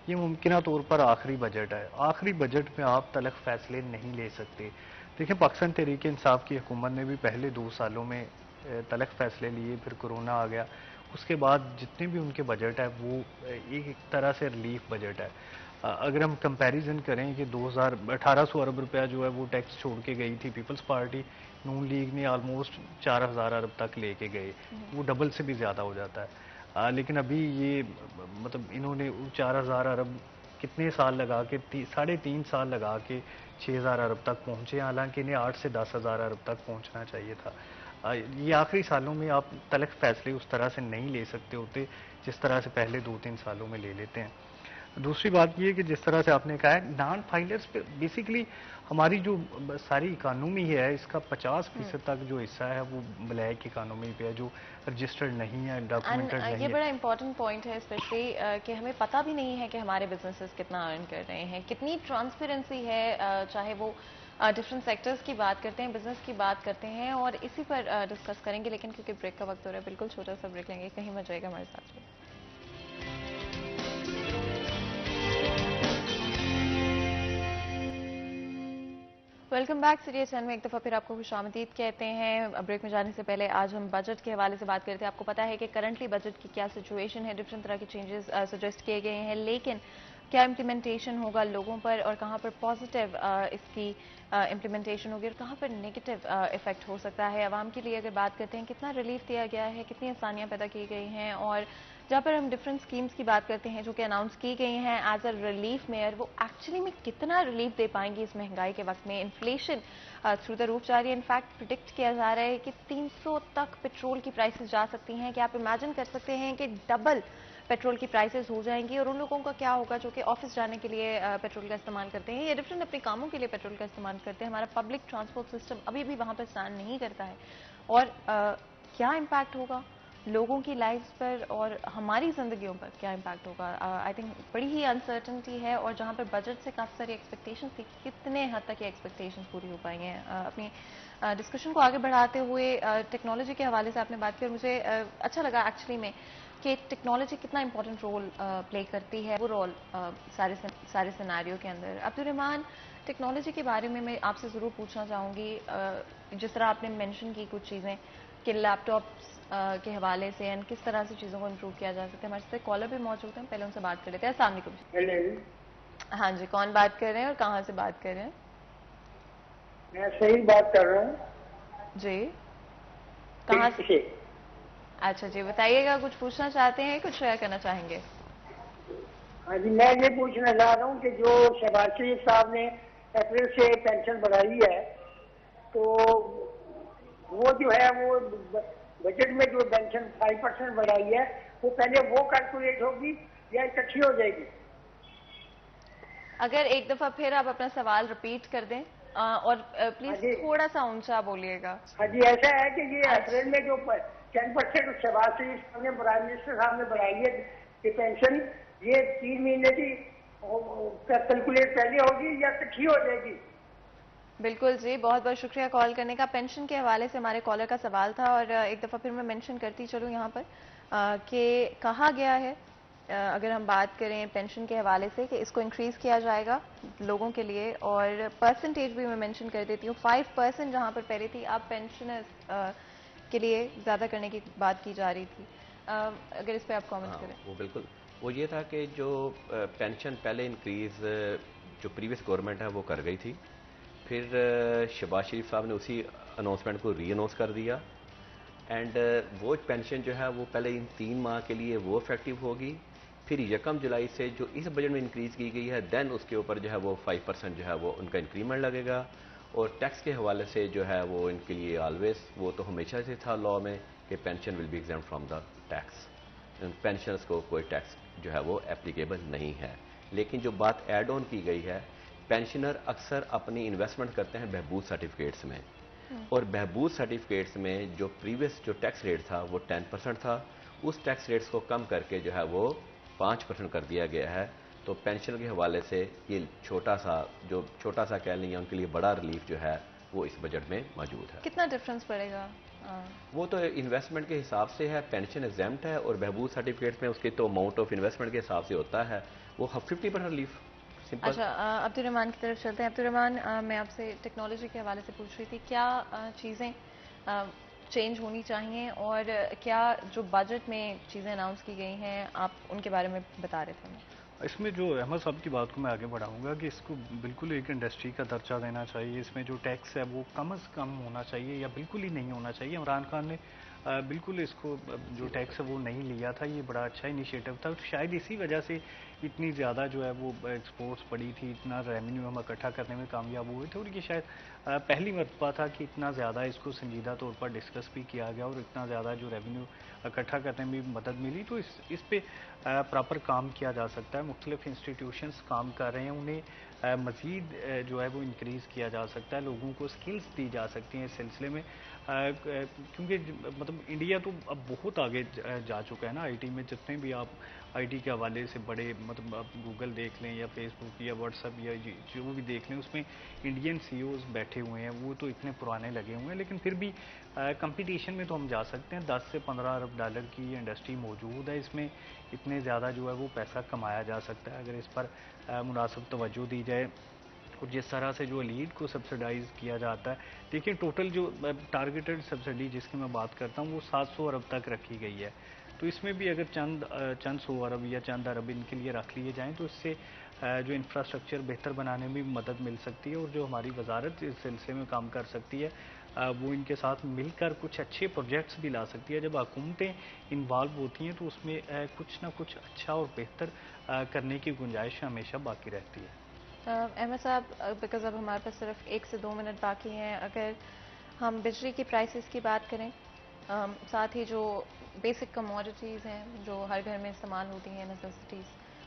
یہ ممکنہ طور پر آخری بجٹ ہے. آخری بجٹ میں آپ تلخ فیصلے نہیں لے سکتے. دیکھیں، پاکستان تحریک انصاف کی حکومت نے بھی پہلے 2 سالوں میں تلخ فیصلے لیے، پھر کرونا آ گیا. اس کے بعد جتنے بھی ان کے بجٹ ہے وہ ایک طرح سے ریلیف بجٹ ہے. اگر ہم کمپیریزن کریں کہ 1800 ارب روپیہ جو ہے وہ ٹیکس چھوڑ کے گئی تھی پیپلز پارٹی، نون لیگ نے آلموسٹ 4000 ارب تک لے کے گئے، وہ ڈبل سے بھی زیادہ ہو جاتا ہے. لیکن ابھی یہ مطلب انہوں نے 4000 ارب کتنے سال لگا کے 3.5 سال لگا کے 6000 ارب تک پہنچے، حالانکہ انہیں 8 سے 10,000 ارب تک پہنچنا چاہیے تھا. یہ آخری سالوں میں آپ تلخ فیصلے اس طرح سے نہیں لے سکتے ہوتے جس طرح سے پہلے 2-3 سالوں میں لے لیتے ہیں. دوسری بات یہ کہ جس طرح سے آپ نے کہا ہے نان فائلرز پہ بیسیکلی ہماری جو ساری اکانومی ہے اس کا 50% تک جو حصہ ہے وہ بلیک اکانومی پہ ہے، جو رجسٹرڈ نہیں ہے، ڈاکومنٹڈ نہیں ہے. یہ بڑا امپورٹنٹ پوائنٹ ہے، اسپیشلی کہ ہمیں پتہ بھی نہیں ہے کہ ہمارے بزنسز کتنا ارن کر رہے ہیں، کتنی ٹرانسپیرنسی ہے، چاہے وہ ڈفرینٹ سیکٹرز کی بات کرتے ہیں، بزنس کی بات کرتے ہیں، اور اسی پر ڈسکس کریں گے. لیکن کیونکہ بریک کا وقت ہو رہا ہے، بالکل چھوٹا سا بریک لیں گے، کہیں مت جائے گا ہمارے ساتھ. Welcome back. سیریز چینل میں ایک دفعہ پھر آپ کو خوش آمدید کہتے ہیں. بریک میں جانے سے پہلے آج ہم بجٹ کے حوالے سے بات کرتے ہیں. آپ کو پتا ہے کہ کرنٹلی بجٹ کی کیا سچویشن ہے، ڈفرینٹ طرح کے چینجز سجیسٹ کیے گئے ہیں، لیکن کیا امپلیمنٹیشن ہوگا لوگوں پر، اور کہاں پر پازیٹیو اس کی امپلیمنٹیشن ہوگی اور کہاں پر نیگیٹو افیکٹ ہو سکتا ہے. عوام کے لیے اگر بات کرتے ہیں کتنا ریلیف دیا گیا ہے، کتنی آسانیاں پیدا کی گئی ہیں، اور جہاں پر ہم ڈفرینٹ اسکیمز کی بات کرتے ہیں جو کہ اناؤنس کی گئی ہیں ایز اے ریلیف میئر، وہ ایکچولی میں کتنا ریلیف دے پائیں گی اس مہنگائی کے وقت میں. انفلیشن تھرو دا روف جا رہی ہے. انفیکٹ پریڈکٹ کیا جا رہا ہے کہ 300 تک پیٹرول کی پرائسز جا سکتی ہیں. کہ آپ امیجن کر سکتے ہیں کہ ڈبل پیٹرول کی پرائسز ہو جائیں گی. اور ان لوگوں کا کیا ہوگا جو کہ آفس جانے کے لیے پیٹرول کا استعمال کرتے ہیں یا ڈفرینٹ اپنے کاموں کے لیے پیٹرول کا استعمال کرتے ہیں. ہمارا پبلک ٹرانسپورٹ سسٹم ابھی بھی وہاں پر اسٹینڈ نہیں کرتا ہے. اور کیا امپیکٹ ہوگا لوگوں کی لائفز پر اور ہماری زندگیوں پر کیا امپیکٹ ہوگا. آئی تھنک بڑی ہی انسرٹنٹی ہے, اور جہاں پر بجٹ سے کافی ساری ایکسپیکٹیشنز تھی, کتنے حد تک یہ ایکسپیکٹیشنز پوری ہو پائی ہیں. اپنی ڈسکشن کو آگے بڑھاتے ہوئے ٹیکنالوجی کے حوالے سے آپ نے بات کی, اور مجھے اچھا لگا ایکچولی میں کہ ٹیکنالوجی کتنا امپورٹنٹ رول پلے کرتی ہے وہ رول سارے سیناریو کے اندر. عبدالرحمان, ٹیکنالوجی کے بارے میں آپ سے ضرور پوچھنا چاہوں گی, جس طرح آپ نے مینشن کی کچھ چیزیں کہ لیپ ٹاپس کے حوالے سے اینڈ کس طرح سے چیزوں کو امپروو کیا جا سکتا ہے. ہمارے ساتھ کالر بھی موجود ہیں, پہلے ان سے بات کر لیتے ہیں. السلام علیکم. ہاں جی, کون بات کر رہے ہیں اور کہاں سے بات کر رہے ہیں؟ میں صحیح بات کر رہا ہوں. جی, کہاں سے؟ اچھا جی, بتائیے گا, کچھ پوچھنا چاہتے ہیں, کچھ شیئر کرنا چاہیں گے؟ ہاں جی, میں یہ پوچھنا چاہ رہا ہوں کہ جو شہباز شریف صاحب نے اپریل سے پینشن بڑھائی ہے, تو وہ جو ہے وہ بجٹ میں جو پینشن 5% بڑھائی ہے, وہ پہلے وہ کیلکولیٹ ہوگی یا اکٹھی ہو جائے گی؟ اگر ایک دفعہ پھر آپ اپنا سوال رپیٹ کر دیں, اور پلیز تھوڑا سا اونچا بولیے گا. ہاں جی, ایسا ہے کہ یہ اپریل میں جو 10% شہباز شریف صاحب نے, پرائم منسٹر صاحب نے بڑھائی ہے کہ پینشن, یہ 3 مہینے کی کیلکولیٹ پہلے ہوگی یا اکٹھی ہو جائے گی؟ بالکل جی, بہت بہت شکریہ کال کرنے کا. پینشن کے حوالے سے ہمارے کالر کا سوال تھا, اور ایک دفعہ پھر میں مینشن کرتی چلوں یہاں پر کہ کہا گیا ہے, اگر ہم بات کریں پینشن کے حوالے سے, کہ اس کو انکریز کیا جائے گا لوگوں کے لیے, اور پرسنٹیج بھی میں مینشن کر دیتی ہوں. 5% جہاں پر پہلے تھی, اب پینشنرز کے لیے زیادہ کرنے کی بات کی جا رہی تھی. اگر اس پہ آپ کامنٹ کریں. وہ بالکل, وہ یہ تھا کہ جو پینشن پہلے انکریز جو پریویس گورنمنٹ ہے وہ کر گئی تھی, پھر شہباز شریف صاحب نے اسی اناؤنسمنٹ کو ری اناؤنس کر دیا, اینڈ وہ پینشن جو ہے وہ پہلے ان 3 ماہ کے لیے وہ افیکٹو ہوگی, پھر 1 جولائی سے جو اس بجٹ میں انکریز کی گئی ہے, دین اس کے اوپر جو ہے وہ 5% جو ہے وہ ان کا انکریمنٹ لگے گا. اور ٹیکس کے حوالے سے جو ہے وہ ان کے لیے آلویز, وہ تو ہمیشہ سے تھا لا میں کہ pension will be exempt from the tax, pensioners کو کوئی ٹیکس جو ہے وہ اپلیکیبل نہیں ہے. لیکن جو بات ایڈ آن کی گئی ہے, پینشنر اکثر اپنی انویسٹمنٹ کرتے ہیں بہبود سرٹیفکیٹس میں, اور بہبود سرٹیفکیٹس میں جو پریویس جو ٹیکس ریٹ تھا وہ 10% تھا, اس ٹیکس ریٹس کو کم کر کے جو ہے وہ 5% کر دیا گیا ہے. تو پینشن کے حوالے سے یہ چھوٹا سا کہہ لیں یا ان کے لیے بڑا ریلیف جو ہے وہ اس بجٹ میں موجود ہے. کتنا ڈفرنس پڑے گا؟ وہ تو انویسٹمنٹ کے حساب سے ہے, پینشن ایگزیمپٹ ہے, اور بہبود سرٹیفکیٹ میں اس کی تو اماؤنٹ آف انویسٹمنٹ کے حساب سے ہوتا ہے, وہ 50% ریلیف. اچھا, عبدالرحمان کی طرف چلتے ہیں. عبدالرحمان, میں آپ سے ٹیکنالوجی کے حوالے سے پوچھ رہی تھی, کیا چیزیں چینج ہونی چاہیے, اور کیا جو بجٹ میں چیزیں اناؤنس کی گئی ہیں آپ ان کے بارے میں بتا رہے تھے؟ اس میں جو احمد صاحب کی بات کو میں آگے بڑھاؤں گا کہ اس کو بالکل ایک انڈسٹری کا درجہ دینا چاہیے. اس میں جو ٹیکس ہے وہ کم از کم ہونا چاہیے یا بالکل ہی نہیں ہونا چاہیے. عمران خان نے بالکل اس کو جو ٹیکس ہے وہ نہیں لیا تھا, یہ بڑا اچھا انیشیٹو تھا. شاید اسی وجہ سے اتنی زیادہ جو ہے وہ ایکسپورٹس بڑی تھی, اتنا ریونیو ہم اکٹھا کرنے میں کامیاب ہوئے تھے, اور یہ شاید پہلی مرتبہ تھا کہ اتنا زیادہ اس کو سنجیدہ طور پر ڈسکس بھی کیا گیا, اور اتنا زیادہ جو ریونیو اکٹھا کرنے میں مدد ملی. تو اس پہ پراپر کام کیا جا سکتا ہے. مختلف انسٹیٹیوشنز کام کر رہے ہیں, انہیں مزید جو ہے وہ انکریز کیا جا سکتا ہے, لوگوں کو سکلز دی جا سکتی ہیں اس سلسلے میں, کیونکہ مطلب انڈیا تو اب بہت آگے جا چکا ہے نا آئی ٹی میں. جتنے بھی آپ آئی ٹی کے حوالے سے بڑے, مطلب آپ گوگل دیکھ لیں یا فیس بک یا واٹس ایپ یا جو بھی دیکھ لیں, اس میں انڈین سی اوز بیٹھے ہوئے ہیں. وہ تو اتنے پرانے لگے ہوئے ہیں, لیکن پھر بھی کمپٹیشن میں تو ہم جا سکتے ہیں. 10 سے 15 ارب ڈالر کی یہ انڈسٹری موجود ہے, اس میں اتنے زیادہ جو ہے وہ پیسہ کمایا جا سکتا ہے اگر اس پر مناسب توجہ دی جائے. اور جس طرح سے جو ایلیٹ کو سبسڈائز کیا جاتا ہے, دیکھیں ٹوٹل جو ٹارگیٹڈ سبسڈی جس کی میں بات کرتا ہوں وہ 700 ارب تک رکھی گئی ہے. تو اس میں بھی اگر چند سو ارب یا چند ارب ان کے لیے رکھ لیے جائیں تو اس سے جو انفراسٹرکچر بہتر بنانے میں مدد مل سکتی ہے, اور جو ہماری وزارت اس سلسلے میں کام کر سکتی ہے وہ ان کے ساتھ مل کر کچھ اچھے پروجیکٹس بھی لا سکتی ہے. جب حکومتیں انوالو ہوتی ہیں تو اس میں کچھ نہ کچھ اچھا اور بہتر کرنے کی گنجائش ہمیشہ باقی رہتی ہے. احمد صاحب, بیکاز اب ہمارے پاس صرف 1 سے 2 منٹ باقی ہیں, اگر ہم بجلی کی پرائسز کی بات کریں, ساتھ ہی جو بیسک کموڈیٹیز ہیں جو ہر گھر میں استعمال ہوتی ہیں, نیسیسٹیز,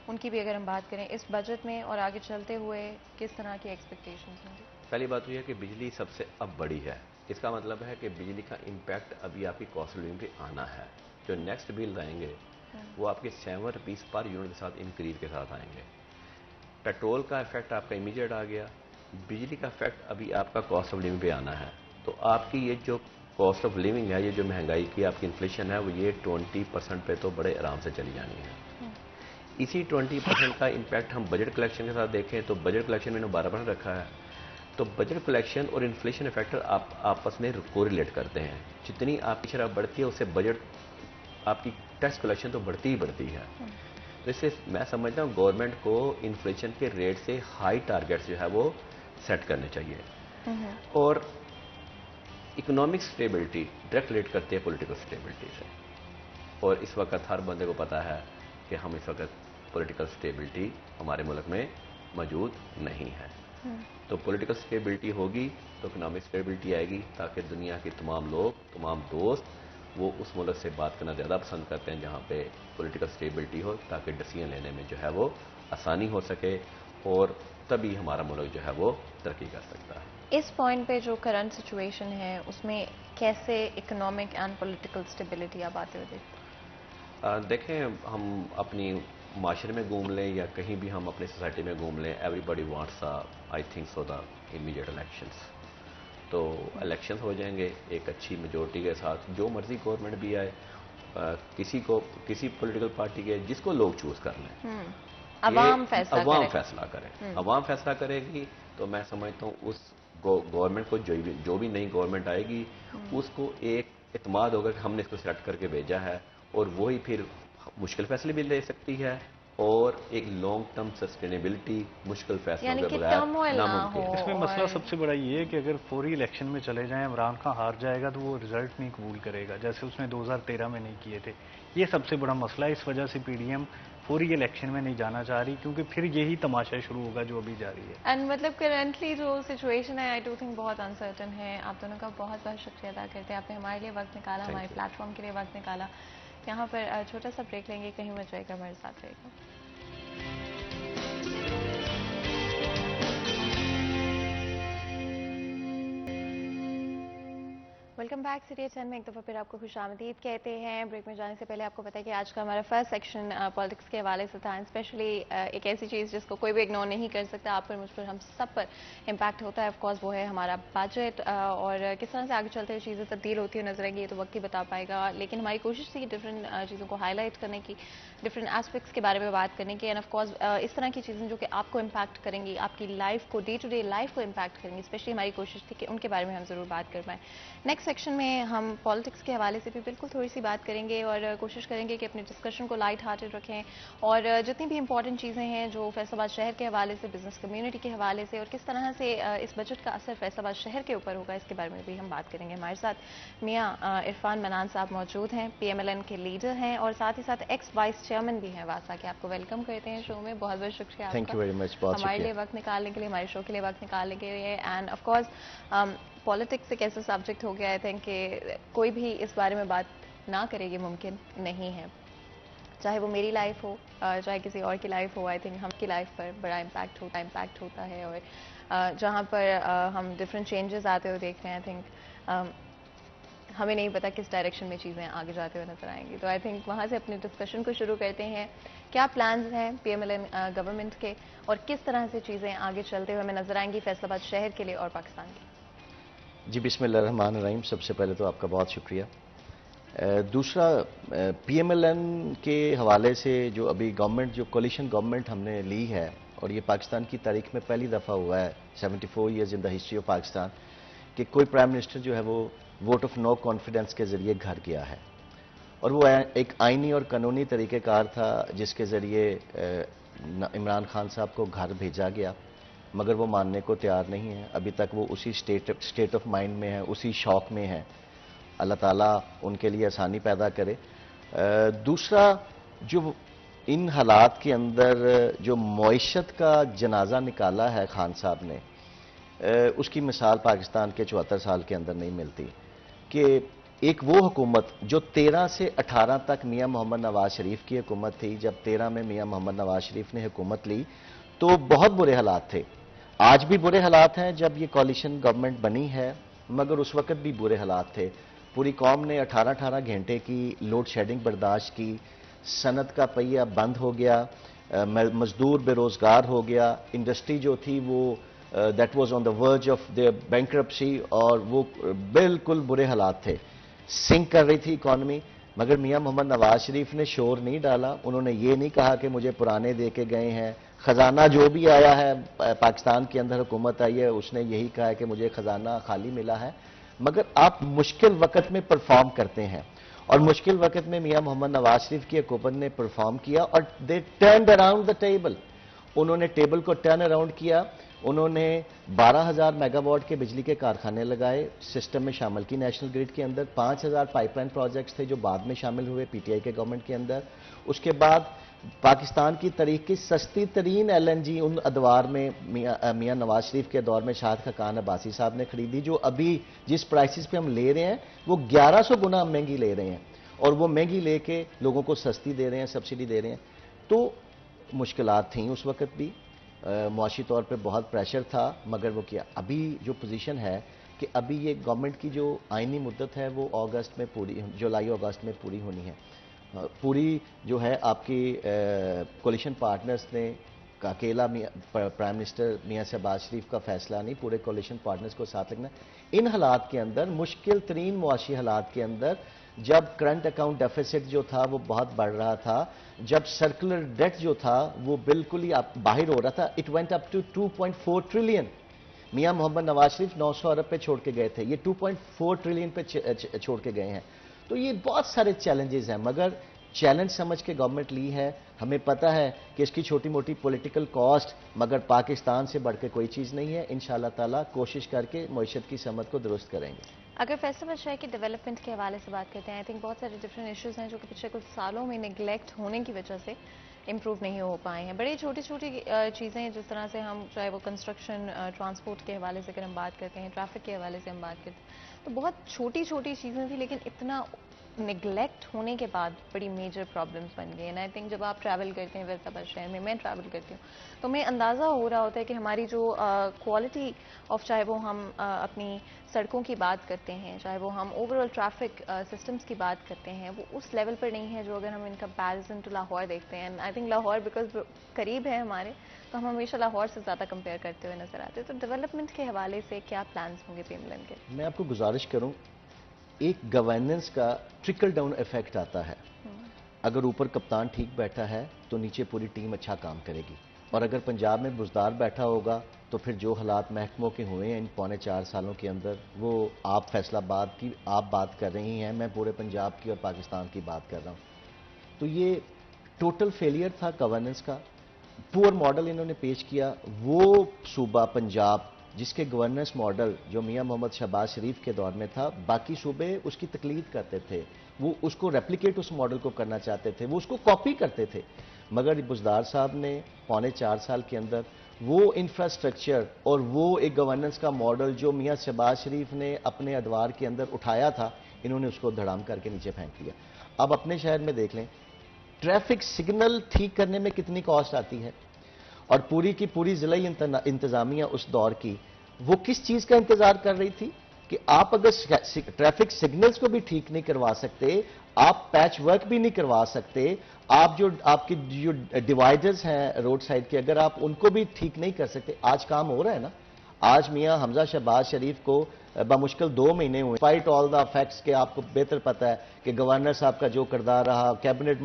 ان کی بھی اگر ہم بات کریں اس بجٹ میں اور آگے چلتے ہوئے کس طرح کی ایکسپیکٹیشنز ہوں گی؟ پہلی بات یہ ہے کہ بجلی سب سے اب بڑی ہے, اس کا مطلب ہے کہ بجلی کا امپیکٹ ابھی آپ کی کاسٹ آف لیونگ پہ آنا ہے. جو نیکسٹ بل آئیں گے وہ آپ کے 7 روپیز پر یونٹ کے ساتھ انکریز کے ساتھ آئیں گے. پیٹرول کا افیکٹ آپ کا امیجیٹ آ گیا. بجلی کا افیکٹ ابھی آپ کا کاسٹ آف لیونگ پہ آنا ہے. تو آپ کی یہ جو کاسٹ آف لیونگ ہے, یہ جو مہنگائی کی آپ کی انفلیشن ہے, وہ یہ 20% پہ تو بڑے آرام سے چلی جانی ہے. اسی 20% کا امپیکٹ ہم بجٹ کلیکشن کے ساتھ دیکھیں تو بجٹ کلیکشن میں نے 12% رکھا ہے. تو بجٹ کلیکشن اور انفلیشن فیکٹر آپس میں کوریلیٹ کرتے ہیں. جتنی آپ کی شرح بڑھتی ہے اس سے بجٹ آپ کی ٹیکس کلیکشن تو بڑھتی ہی بڑھتی ہے. تو اس سے میں سمجھتا ہوں گورنمنٹ کو انفلیشن کے ریٹ سے ہائی ٹارگیٹس جو ہے وہ سیٹ کرنے چاہیے. اور اکنامک سٹیبلٹی ڈائریکٹ ریلیٹ کرتی ہے پولیٹیکل سٹیبلٹی سے. اور اس وقت ہر بندے کو پتا ہے کہ ہم اس وقت پولیٹیکل سٹیبلٹی ہمارے ملک میں موجود نہیں ہے. تو پولیٹیکل سٹیبلٹی ہوگی تو اکنامک سٹیبلٹی آئے گی, تاکہ دنیا کے تمام لوگ, تمام دوست وہ اس ملک سے بات کرنا زیادہ پسند کرتے ہیں جہاں پہ پولیٹیکل سٹیبلٹی ہو, تاکہ ڈیسیژن لینے میں جو ہے وہ آسانی ہو سکے, اور تبھی ہمارا ملک جو ہے وہ ترقی کر سکتا ہے. اس پوائنٹ پہ جو کرنٹ سچویشن ہے اس میں کیسے اکنامک اینڈ پولیٹیکل سٹیبلٹی آپ آتے ہوئے دیکھیں, ہم اپنی معاشرے میں گھوم لیں یا کہیں بھی ہم اپنی سوسائٹی میں گھوم لیں, every body wants I think so the immediate elections. تو الیکشنس ہو جائیں گے ایک اچھی میجورٹی کے ساتھ, جو مرضی گورنمنٹ بھی آئے, کسی پولیٹیکل پارٹی کے جس کو لوگ چوز کر لیں, عوام فیصلہ کرے. عوام فیصلہ کرے گی تو میں سمجھتا ہوں اس گورنمنٹ کو جو بھی نئی گورنمنٹ آئے گی اس کو ایک اعتماد ہوگا کہ ہم نے اس کو سلیکٹ کر کے بھیجا ہے, اور وہی پھر مشکل فیصلے بھی لے سکتی ہے, اور ایک لانگ ٹرم سسٹینیبلٹی مشکل فیصلوں کے بغیر ناممکن. اس میں مسئلہ سب سے بڑا یہ ہے کہ اگر فوری الیکشن میں چلے جائیں, عمران خان ہار جائے گا تو وہ رزلٹ نہیں قبول کرے گا, جیسے اس نے 2013 میں نہیں کیے تھے. یہ سب سے بڑا مسئلہ ہے. اس وجہ سے پی ڈی ایم فوری الیکشن میں نہیں جانا چاہ رہی, کیونکہ پھر یہی تماشا شروع ہوگا جو ابھی جاری ہے. اینڈ مطلب کرنٹلی جو سچویشن ہے آئی ڈو تھنک بہت انسرٹن ہے. آپ دونوں کا بہت بہت شکریہ ادا کرتے ہیں, آپ نے ہمارے لیے وقت نکالا, ہمارے پلیٹ فارم کے لیے وقت نکالا. یہاں پر چھوٹا سا بریک لیں گے, کہیں مت جائے گا, ہمارے ساتھ رہے گا. Welcome back. سیریز 10 میں ایک دفعہ پھر آپ کو خوش آمدید کہتے ہیں. بریک میں جانے سے پہلے آپ کو پتا ہے کہ آج کا ہمارا فرسٹ سیکشن پالیٹکس کے حوالے سے تھا, اسپیشلی ایک ایسی چیز جس کو کوئی بھی اگنور نہیں کر سکتا, آپ پر, مجھ پر, ہم سب پر امپیکٹ ہوتا ہے. آف کورس وہ ہے ہمارا بجٹ, اور کس طرح سے آگے چلتے ہوئے چیزیں تبدیل ہوتی ہوئی نظر آئیں گی یہ تو وقت ہی بتا پائے گا. لیکن ہماری کوشش تھی کہ ڈفرینٹ چیزوں کو ہائی لائٹ کرنے کی, ڈفرینٹ ایسپیکٹس کے بارے میں بات کرنے کی, اینڈ آف کورس اس طرح کی چیزیں جو کہ آپ کو امپیکٹ کریں گی, آپ کی لائف کو, ڈے ٹو ڈے لائف کو امپیکٹ کریں گی, اسپیشلی ہماری کوشش تھی کہ ان کے بارے میں ہم ضرور بات کر پائیں. نیکسٹ سیکشن میں ہم پالیٹکس کے حوالے سے بھی بالکل تھوڑی سی بات کریں گے, اور کوشش کریں گے کہ اپنے ڈسکشن کو لائٹ ہارٹڈ رکھیں, اور جتنی بھی امپورٹنٹ چیزیں ہیں جو فیصل آباد شہر کے حوالے سے, بزنس کمیونٹی کے حوالے سے, اور کس طرح سے اس بجٹ کا اثر فیصل آباد شہر کے اوپر ہوگا, اس کے بارے میں بھی ہم بات کریں گے. ہمارے ساتھ میاں عرفان منان صاحب موجود ہیں, پی ایم ایل این کے لیڈر ہیں, اور ساتھ ہی ساتھ ایکس وائس چیئرمین بھی ہیں واسا کے. آپ کو ویلکم کرتے ہیں شو میں, بہت بہت شکریہ آپ کا ہمارے لیے وقت نکالنے کے لیے, ہمارے شو کے لیے وقت نکالنے کے لیے. اینڈ آف کورس پالیٹکس ایک ایسا سبجیکٹ ہو گیا ہے تھنک کہ کوئی بھی اس بارے میں بات نہ کرے یہ ممکن نہیں ہے, چاہے وہ میری لائف ہو, چاہے کسی اور کی لائف ہو. آئی تھنک ہم کی لائف پر بڑا امپیکٹ ہوتا ہے, اور جہاں پر ہم ڈفرینٹ چینجز آتے ہوئے دیکھ رہے ہیں, آئی تھنک ہمیں نہیں پتا کس ڈائریکشن میں چیزیں آگے جاتے ہوئے نظر آئیں گی. تو آئی تھنک وہاں سے اپنے ڈسکشن کو شروع کرتے ہیں. کیا پلانز ہیں P M L N government کے, اور کس طرح سے چیزیں آگے چلتے ہوئے ہمیں نظر آئیں گی فیصل آباد شہر کے لیے اور پاکستان کے؟ جی بسم اللہ الرحمن الرحیم. سب سے پہلے تو آپ کا بہت شکریہ. دوسرا, پی ایم ایل این کے حوالے سے جو ابھی گورنمنٹ, جو کولیشن گورنمنٹ ہم نے لی ہے, اور یہ پاکستان کی تاریخ میں پہلی دفعہ ہوا ہے 74 years in the history of Pakistan کہ کوئی پرائم منسٹر جو ہے وہ ووٹ آف نو کانفیڈنس کے ذریعے گھر گیا ہے. اور وہ ایک آئینی اور قانونی طریقہ کار تھا جس کے ذریعے عمران خان صاحب کو گھر بھیجا گیا, مگر وہ ماننے کو تیار نہیں ہے. ابھی تک وہ اسی اسٹیٹ آف مائنڈ میں ہے, اسی شوق میں ہے. اللہ تعالیٰ ان کے لیے آسانی پیدا کرے. دوسرا, جو ان حالات کے اندر جو معیشت کا جنازہ نکالا ہے خان صاحب نے, اس کی مثال پاکستان کے 74 سال کے اندر نہیں ملتی. کہ ایک وہ حکومت جو 13 سے 18 تک میاں محمد نواز شریف کی حکومت تھی, جب 13 میں میاں محمد نواز شریف نے حکومت لی تو بہت برے حالات تھے. آج بھی برے حالات ہیں. جب یہ کولیشن گورنمنٹ بنی ہے مگر اس وقت بھی برے حالات تھے. پوری قوم نے 18 گھنٹے کی لوڈ شیڈنگ برداشت کی, صنعت کا پہیہ بند ہو گیا, مزدور بے روزگار ہو گیا, انڈسٹری جو تھی وہ that was on the verge of the bankruptcy, اور وہ بالکل برے حالات تھے, سنک کر رہی تھی اکانومی. مگر میاں محمد نواز شریف نے شور نہیں ڈالا, انہوں نے یہ نہیں کہا کہ مجھے پرانے دے کے گئے ہیں. خزانہ جو بھی آیا ہے, پاکستان کے اندر حکومت آئی ہے, اس نے یہی کہا ہے کہ مجھے خزانہ خالی ملا ہے. مگر آپ مشکل وقت میں پرفارم کرتے ہیں, اور مشکل وقت میں میاں محمد نواز شریف کی حکومت نے پرفارم کیا, اور دے ٹرنڈ اراؤنڈ دا ٹیبل. انہوں نے ٹیبل کو ٹرن اراؤنڈ کیا. انہوں نے 12,000 میگا واٹ کے بجلی کے کارخانے لگائے, سسٹم میں شامل کی نیشنل گریڈ کے اندر. 5,000 پائپ لائن پروجیکٹس تھے جو بعد میں شامل ہوئے پی ٹی آئی کے گورنمنٹ کے اندر. اس کے بعد پاکستان کی تاریخ کی سستی ترین ایل این جی ان ادوار میں میاں نواز شریف کے دور میں شاہد خاقان عباسی صاحب نے خریدی, جو ابھی جس پرائسز پہ ہم لے رہے ہیں وہ 1100 گنا ہم مہنگی لے رہے ہیں, اور وہ مہنگی لے کے لوگوں کو سستی دے رہے ہیں, سبسڈی دے رہے ہیں. تو مشکلات تھیں اس وقت بھی, معاشی طور پہ بہت پریشر تھا. مگر وہ کیا, ابھی جو پوزیشن ہے کہ ابھی یہ گورنمنٹ کی جو آئینی مدت ہے وہ اگست میں پوری, جولائی اگست میں پوری ہونی ہے. پوری جو ہے آپ کی کولیشن پارٹنرز نے, اکیلا پرائم منسٹر میاں شہباز شریف کا فیصلہ نہیں, پورے کولیشن پارٹنرز کو ساتھ رکھنا. ان حالات کے اندر, مشکل ترین معاشی حالات کے اندر, جب کرنٹ اکاؤنٹ ڈیفیسٹ جو تھا وہ بہت بڑھ رہا تھا, جب سرکولر ڈیٹ جو تھا وہ بالکل ہی باہر ہو رہا تھا, it went up to 2.4 trillion. Mian Muhammad Nawaz Sharif 900 ارب پہ چھوڑ کے گئے تھے, یہ 2.4 ٹریلین پہ چھوڑ کے گئے ہیں. تو یہ بہت سارے چیلنجز ہیں, مگر چیلنج سمجھ کے گورنمنٹ لی ہے. ہمیں پتہ ہے کہ اس کی چھوٹی موٹی پولیٹیکل کاسٹ, مگر پاکستان سے بڑھ کے کوئی چیز نہیں ہے. انشاءاللہ تعالیٰ کوشش کر کے معیشت کی سمت کو درست کریں گے. اگر فیصل بادشاہ کی ڈیولپمنٹ کے حوالے سے بات کرتے ہیں, آئی تھنک بہت سارے ڈفرینٹ ایشوز ہیں جو کہ پچھلے کچھ سالوں میں نگلیکٹ ہونے کی وجہ سے امپروو نہیں ہو پائے ہیں. بڑی چھوٹی چھوٹی چیزیں ہیں, جس طرح سے ہم چاہے وہ کنسٹرکشن, ٹرانسپورٹ کے حوالے سے اگر ہم بات کرتے ہیں, ٹریفک کے حوالے سے ہم بات کرتے ہیں, تو بہت چھوٹی چھوٹی چیزیں تھیں, لیکن اتنا نگلیکٹ ہونے کے بعد بڑی میجر پرابلمس بن گئی. اینڈ آئی تھنک جب آپ ٹریول کرتے ہیں فیصل آباد شہر میں ٹریول کرتی ہوں, تو ہمیں اندازہ ہو رہا ہوتا ہے کہ ہماری جو کوالٹی آف, چاہے وہ ہم اپنی سڑکوں کی بات کرتے ہیں, چاہے وہ ہم اوور آل ٹریفک سسٹمز کی بات کرتے ہیں, وہ اس لیول پر نہیں ہے جو اگر ہم ان کمپیریزن ٹو لاہور دیکھتے ہیں. And I think Lahore because قریب ہے ہمارے, تو ہم ہمیشہ لاہور سے زیادہ کمپیئر کرتے ہوئے نظر آتے ہیں. تو ڈیولپمنٹ کے حوالے سے کیا پلانس ہوں گے پی ایم ایل این کے؟ میں آپ کو گزارش کروں, ایک گورننس کا ٹرکل ڈاؤن ایفیکٹ آتا ہے. اگر اوپر کپتان ٹھیک بیٹھا ہے تو نیچے پوری ٹیم اچھا کام کرے گی, اور اگر پنجاب میں بزدار بیٹھا ہوگا تو پھر جو حالات محکموں کے ہوئے ہیں ان 4.25 سالوں کے اندر, وہ آپ فیصل آباد کی آپ بات کر رہی ہیں, میں پورے پنجاب کی اور پاکستان کی بات کر رہا ہوں. تو یہ ٹوٹل فیلئر تھا گورننس کا, پور ماڈل انہوں نے پیش کیا. وہ صوبہ پنجاب جس کے گورننس ماڈل جو میاں محمد شہباز شریف کے دور میں تھا, باقی صوبے اس کی تقلید کرتے تھے, وہ اس کو ریپلیکیٹ اس ماڈل کو کرنا چاہتے تھے, وہ اس کو کاپی کرتے تھے. مگر بزدار صاحب نے 4.25 سال کے اندر وہ انفراسٹرکچر اور وہ ایک گورننس کا ماڈل جو میاں شہباز شریف نے اپنے ادوار کے اندر اٹھایا تھا, انہوں نے اس کو دھڑام کر کے نیچے پھینک دیا. اب اپنے شہر میں دیکھ لیں, ٹریفک سگنل ٹھیک کرنے میں کتنی کاسٹ آتی ہے, اور پوری کی پوری ضلعی انتظامیہ اس دور کی وہ کس چیز کا انتظار کر رہی تھی کہ آپ اگر ٹریفک سگنلز کو بھی ٹھیک نہیں کروا سکتے, آپ پیچ ورک بھی نہیں کروا سکتے, آپ کی جو ڈیوائیڈرز ہیں روڈ سائڈ کے, اگر آپ ان کو بھی ٹھیک نہیں کر سکتے. آج کام ہو رہا ہے نا, آج میاں حمزہ شہباز شریف کو بمشکل 2 مہینے ہوئے, فائٹ آل دا فیکٹس کے آپ کو بہتر پتہ ہے کہ گورنر صاحب کا جو کردار رہا, کیبنٹ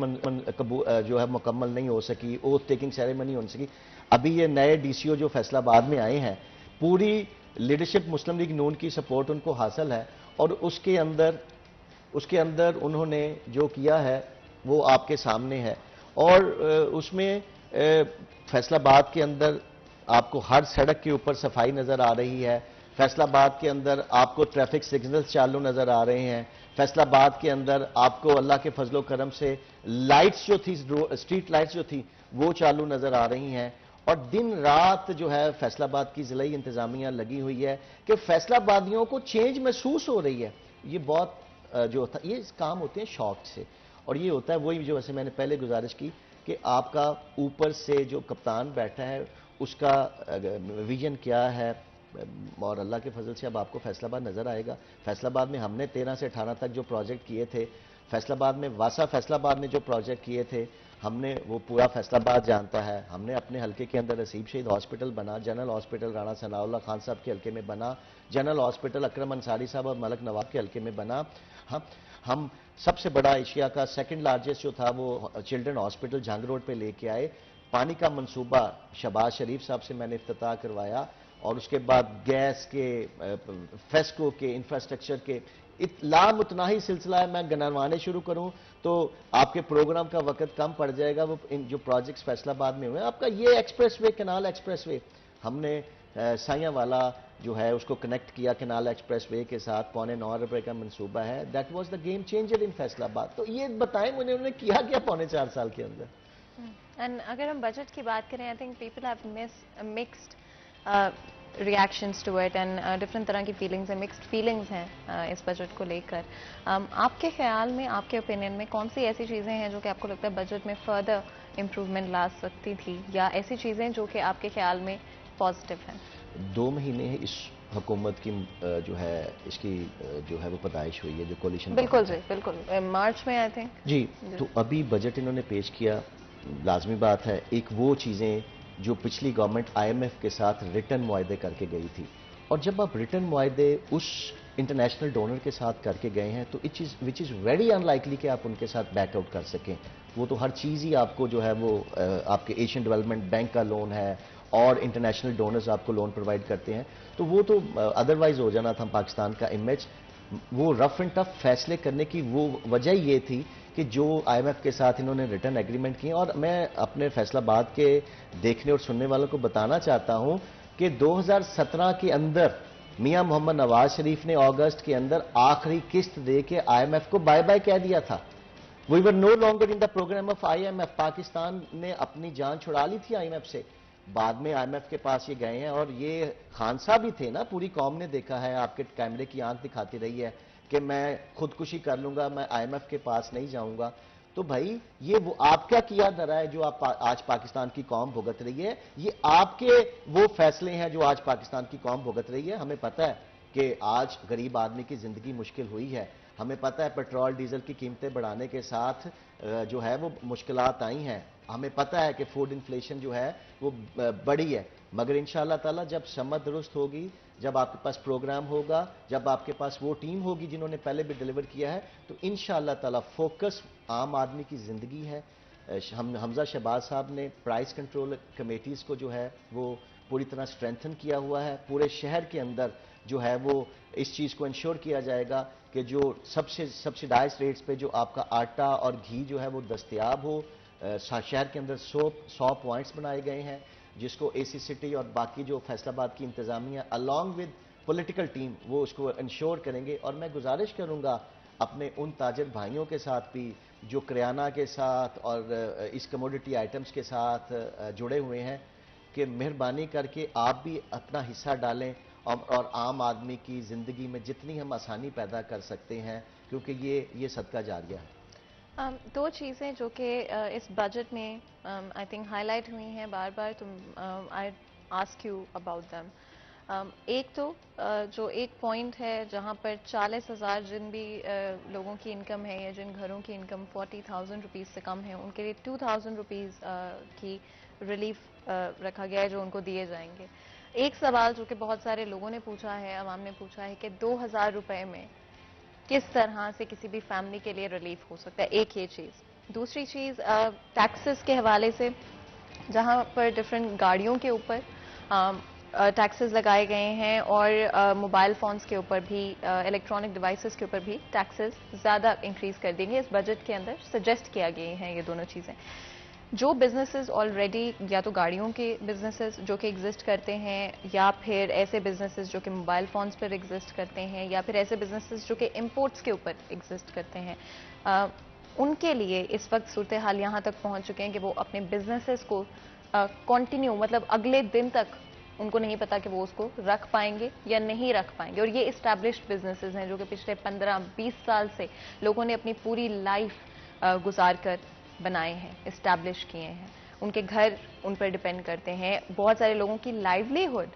جو ہے مکمل نہیں ہو سکی, اوتھ ٹیکنگ سیریمنی ہو سکی. ابھی یہ نئے ڈی سی او جو فیصل آباد میں آئے ہیں, پوری لیڈرشپ مسلم لیگ نون کی سپورٹ ان کو حاصل ہے, اور اس کے اندر انہوں نے جو کیا ہے وہ آپ کے سامنے ہے. اور اس میں فیصل آباد کے اندر آپ کو ہر سڑک کے اوپر صفائی نظر آ رہی ہے, فیصل آباد کے اندر آپ کو ٹریفک سگنلز چالو نظر آ رہے ہیں, فیصل آباد کے اندر آپ کو اللہ کے فضل و کرم سے لائٹس جو تھی, اسٹریٹ لائٹس جو تھی وہ چالو نظر آ رہی ہیں. اور دن رات جو ہے فیصل آباد کی ضلعی انتظامیہ لگی ہوئی ہے کہ فیصل آبادیوں کو چینج محسوس ہو رہی ہے. یہ بہت جو یہ کام ہوتے ہیں شوق سے, اور یہ ہوتا ہے وہی جو ویسے میں نے پہلے گزارش کی کہ آپ کا اوپر سے جو کپتان بیٹھا ہے اس کا ویژن کیا ہے, اور اللہ کے فضل سے اب آپ کو فیصل آباد نظر آئے گا. فیصل آباد میں ہم نے 13 سے 18 تک جو پروجیکٹ کیے تھے, فیصل آباد میں واسا فیصل آباد نے جو پروجیکٹ کیے تھے, ہم نے وہ پورا فیصل آباد جانتا ہے. ہم نے اپنے حلقے کے اندر رسیب شہید ہاسپٹل بنا, جنرل ہاسپٹل رانا ثناء اللہ خان صاحب کے حلقے میں بنا, جنرل ہاسپٹل اکرم انصاری صاحب اور ملک نواب کے حلقے میں بنا. ہم سب سے بڑا ایشیا کا سیکنڈ لارجسٹ جو تھا وہ چلڈرن ہاسپٹل جھانگ روڈ پہ لے کے آئے. پانی کا منصوبہ شہباز شریف صاحب سے میں نے افتتاح کروایا, اور اس کے بعد گیس کے, فیسکو کے, انفراسٹرکچر کے لامتناہی سلسلہ ہے. میں گنوانے شروع کروں تو آپ کے پروگرام کا وقت کم پڑ جائے گا. وہ جو پروجیکٹس فیصل آباد میں ہوئے, آپ کا یہ express way, canal express way, ہم نے سائیاں والا جو ہے اس کو کنیکٹ کیا کینال ایکسپریس وے کے ساتھ, 9.25 روپے کا منصوبہ ہے. That was the game changer in Faisalabad. تو یہ بتائیں مجھے انہوں نے کیا 4.25 سال کے اندر. اینڈ اگر ہم بجٹ کی بات کریں, I think people have mixed reactions to it and different طرح کی فیلنگز ہیں, مکسڈ فیلنگز ہیں اس بجٹ کو لے کر. آپ کے خیال میں, آپ کے اوپینین میں کون سی ایسی چیزیں ہیں جو کہ آپ کو لگتا ہے بجٹ میں فردر امپروومنٹ لا سکتی تھی, یا ایسی چیزیں جو کہ آپ کے خیال میں پازیٹیو ہیں؟ 2 مہینے اس حکومت کی جو ہے اس کی جو ہے وہ پیدائش ہوئی ہے, جو کولیشن. بالکل جی, بالکل مارچ میں آئی تھنک. جی, تو ابھی بجٹ انہوں نے پیش کیا, لازمی بات ہے ایک وہ چیزیں جو پچھلی گورنمنٹ آئی ایم ایف کے ساتھ ریٹرن معاہدے کر کے گئی تھی, اور جب آپ ریٹرن معاہدے اس انٹرنیشنل ڈونر کے ساتھ کر کے گئے ہیں تو وچ از ویری ان لائکلی کہ آپ ان کے ساتھ بیک آؤٹ کر سکیں. وہ تو ہر چیز ہی آپ کو جو ہے وہ آپ کے ایشین ڈیولپمنٹ بینک کا لون ہے اور انٹرنیشنل ڈونرز آپ کو لون پرووائڈ کرتے ہیں, تو وہ تو ادروائز ہو جانا تھا پاکستان کا امیج. وہ رف اینڈ ٹف فیصلے کرنے کی وہ وجہ یہ تھی کہ جو آئی ایم ایف کے ساتھ انہوں نے ریٹرن ایگریمنٹ کیے. اور میں اپنے فیصل آباد کے دیکھنے اور سننے والوں کو بتانا چاہتا ہوں کہ 2017 کے اندر میاں محمد نواز شریف نے اگست کے اندر آخری قسط دے کے آئی ایم ایف کو بائے بائے کہہ دیا تھا. We were no longer in the program of I M F. Pakistan نے اپنی جان چھڑا لی تھی آئی ایم ایف سے. بعد میں آئی ایم ایف کے پاس یہ گئے ہیں, اور یہ خان صاحب ہی تھے نا, پوری قوم نے دیکھا ہے, آپ کے کیمرے کی آنکھ دکھاتی رہی ہے کہ میں خودکشی کر لوں گا, میں آئی ایم ایف کے پاس نہیں جاؤں گا. تو بھائی یہ وہ آپ کیا کیا دھرا ہے جو آپ آج پاکستان کی قوم بھگت رہی ہے, یہ آپ کے وہ فیصلے ہیں جو آج پاکستان کی قوم بھگت رہی ہے. ہمیں پتہ ہے کہ آج غریب آدمی کی زندگی مشکل ہوئی ہے, ہمیں پتہ ہے پیٹرول ڈیزل کی قیمتیں بڑھانے کے ساتھ جو ہے وہ مشکلات آئی ہیں, ہمیں پتہ ہے کہ فوڈ انفلیشن جو ہے وہ بڑی ہے. مگر انشاءاللہ تعالی جب سمت درست ہوگی, جب آپ کے پاس پروگرام ہوگا, جب آپ کے پاس وہ ٹیم ہوگی جنہوں نے پہلے بھی ڈیلیور کیا ہے, تو انشاءاللہ تعالی فوکس عام آدمی کی زندگی ہے. حمزہ شہباز صاحب نے پرائس کنٹرول کمیٹیز کو جو ہے وہ پوری طرح سٹرینتھن کیا ہوا ہے. پورے شہر کے اندر جو ہے وہ اس چیز کو انشور کیا جائے گا کہ جو سب سے سبسیڈائز ریٹس پہ جو آپ کا آٹا اور گھی جو ہے وہ دستیاب ہو. شہر کے اندر 100 پوائنٹس بنائے گئے ہیں جس کو اے سی سٹی اور باقی جو فیصل آباد کی انتظامیہ along with پولیٹیکل ٹیم وہ اس کو انشور کریں گے. اور میں گزارش کروں گا اپنے ان تاجر بھائیوں کے ساتھ بھی جو کریانہ کے ساتھ اور اس کموڈٹی آئٹمز کے ساتھ جڑے ہوئے ہیں کہ مہربانی کر کے آپ بھی اپنا حصہ ڈالیں اور عام آدمی کی زندگی میں جتنی ہم آسانی پیدا کر سکتے ہیں, کیونکہ یہ صدقہ جاریہ ہے. 2 چیزیں جو کہ اس بجٹ میں آئی تھنک ہائی لائٹ ہوئی ہیں بار بار, I ask you about them. ایک تو جو ایک پوائنٹ ہے جہاں پر 40,000 جن بھی لوگوں کی انکم ہے یا جن گھروں کی انکم 40,000 روپیز سے کم ہے, ان کے لیے 2,000 روپیز کی ریلیف رکھا گیا ہے جو ان کو دیے جائیں گے. ایک سوال جو کہ بہت سارے لوگوں نے پوچھا ہے, عوام نے پوچھا ہے کہ 2,000 روپے میں کس طرح سے کسی بھی فیملی کے لیے ریلیف ہو سکتا ہے. ایک یہ چیز. دوسری چیز ٹیکسز کے حوالے سے, جہاں پر ڈفرینٹ گاڑیوں کے اوپر ٹیکسز لگائے گئے ہیں اور موبائل فونز کے اوپر بھی, الیکٹرانک ڈیوائسز کے اوپر بھی ٹیکسز زیادہ انکریز کر دیں گے. اس بجٹ کے اندر سجیسٹ کیا گئے ہیں یہ دونوں چیزیں. جو بزنسز آلریڈی یا تو گاڑیوں کے بزنسز جو کہ ایگزسٹ کرتے ہیں, یا پھر ایسے بزنسز جو کہ موبائل فونز پر ایگزسٹ کرتے ہیں, یا پھر ایسے بزنسز جو کہ امپورٹس کے اوپر ایگزسٹ کرتے ہیں, ان کے لیے اس وقت صورتحال یہاں تک پہنچ چکے ہیں کہ وہ اپنے بزنسز کو کنٹینیو, مطلب اگلے دن تک ان کو نہیں پتا کہ وہ اس کو رکھ پائیں گے یا نہیں رکھ پائیں گے. اور یہ اسٹیبلشڈ بزنسز ہیں جو کہ پچھلے 15-20 سال سے لوگوں نے اپنی پوری لائف گزار کر بنائے ہیں, اسٹیبلش کیے ہیں. ان کے گھر ان پر ڈیپینڈ کرتے ہیں. بہت سارے لوگوں کی لائیولیہڈ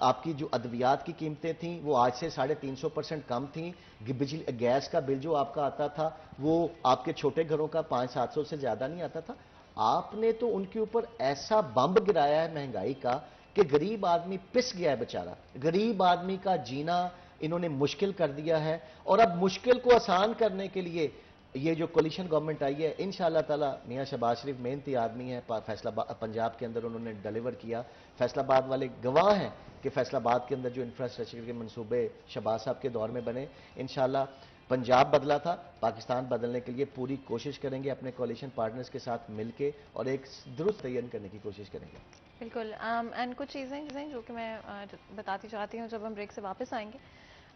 آپ کی جو ادویات کی قیمتیں تھیں وہ آج سے 350% کم تھیں. گیس کا بل جو آپ کا آتا تھا وہ آپ کے چھوٹے گھروں کا 500-700 سے زیادہ نہیں آتا تھا. آپ نے تو ان کے اوپر ایسا بمب گرایا ہے مہنگائی کا کہ غریب آدمی پس گیا ہے بیچارہ. غریب آدمی کا جینا انہوں نے مشکل کر دیا ہے. اور اب مشکل کو آسان کرنے کے لیے یہ جو کولیشن گورنمنٹ آئی ہے, انشاءاللہ تعالی میاں شہباز شریف محنتی آدمی ہے, فیصل آباد پنجاب کے اندر انہوں نے ڈیلیور کیا. فیصل آباد والے گواہ ہیں کہ فیصل آباد کے اندر جو انفراسٹرکچر کے منصوبے شہباز صاحب کے دور میں بنے, انشاءاللہ پنجاب بدلا تھا, پاکستان بدلنے کے لیے پوری کوشش کریں گے اپنے کولیشن پارٹنرز کے ساتھ مل کے اور ایک درست تعین کرنے کی کوشش کریں گے. بالکل. اینڈ کچھ چیزیں جو کہ میں بتاتی چاہتی ہوں جب ہم بریک سے واپس آئیں گے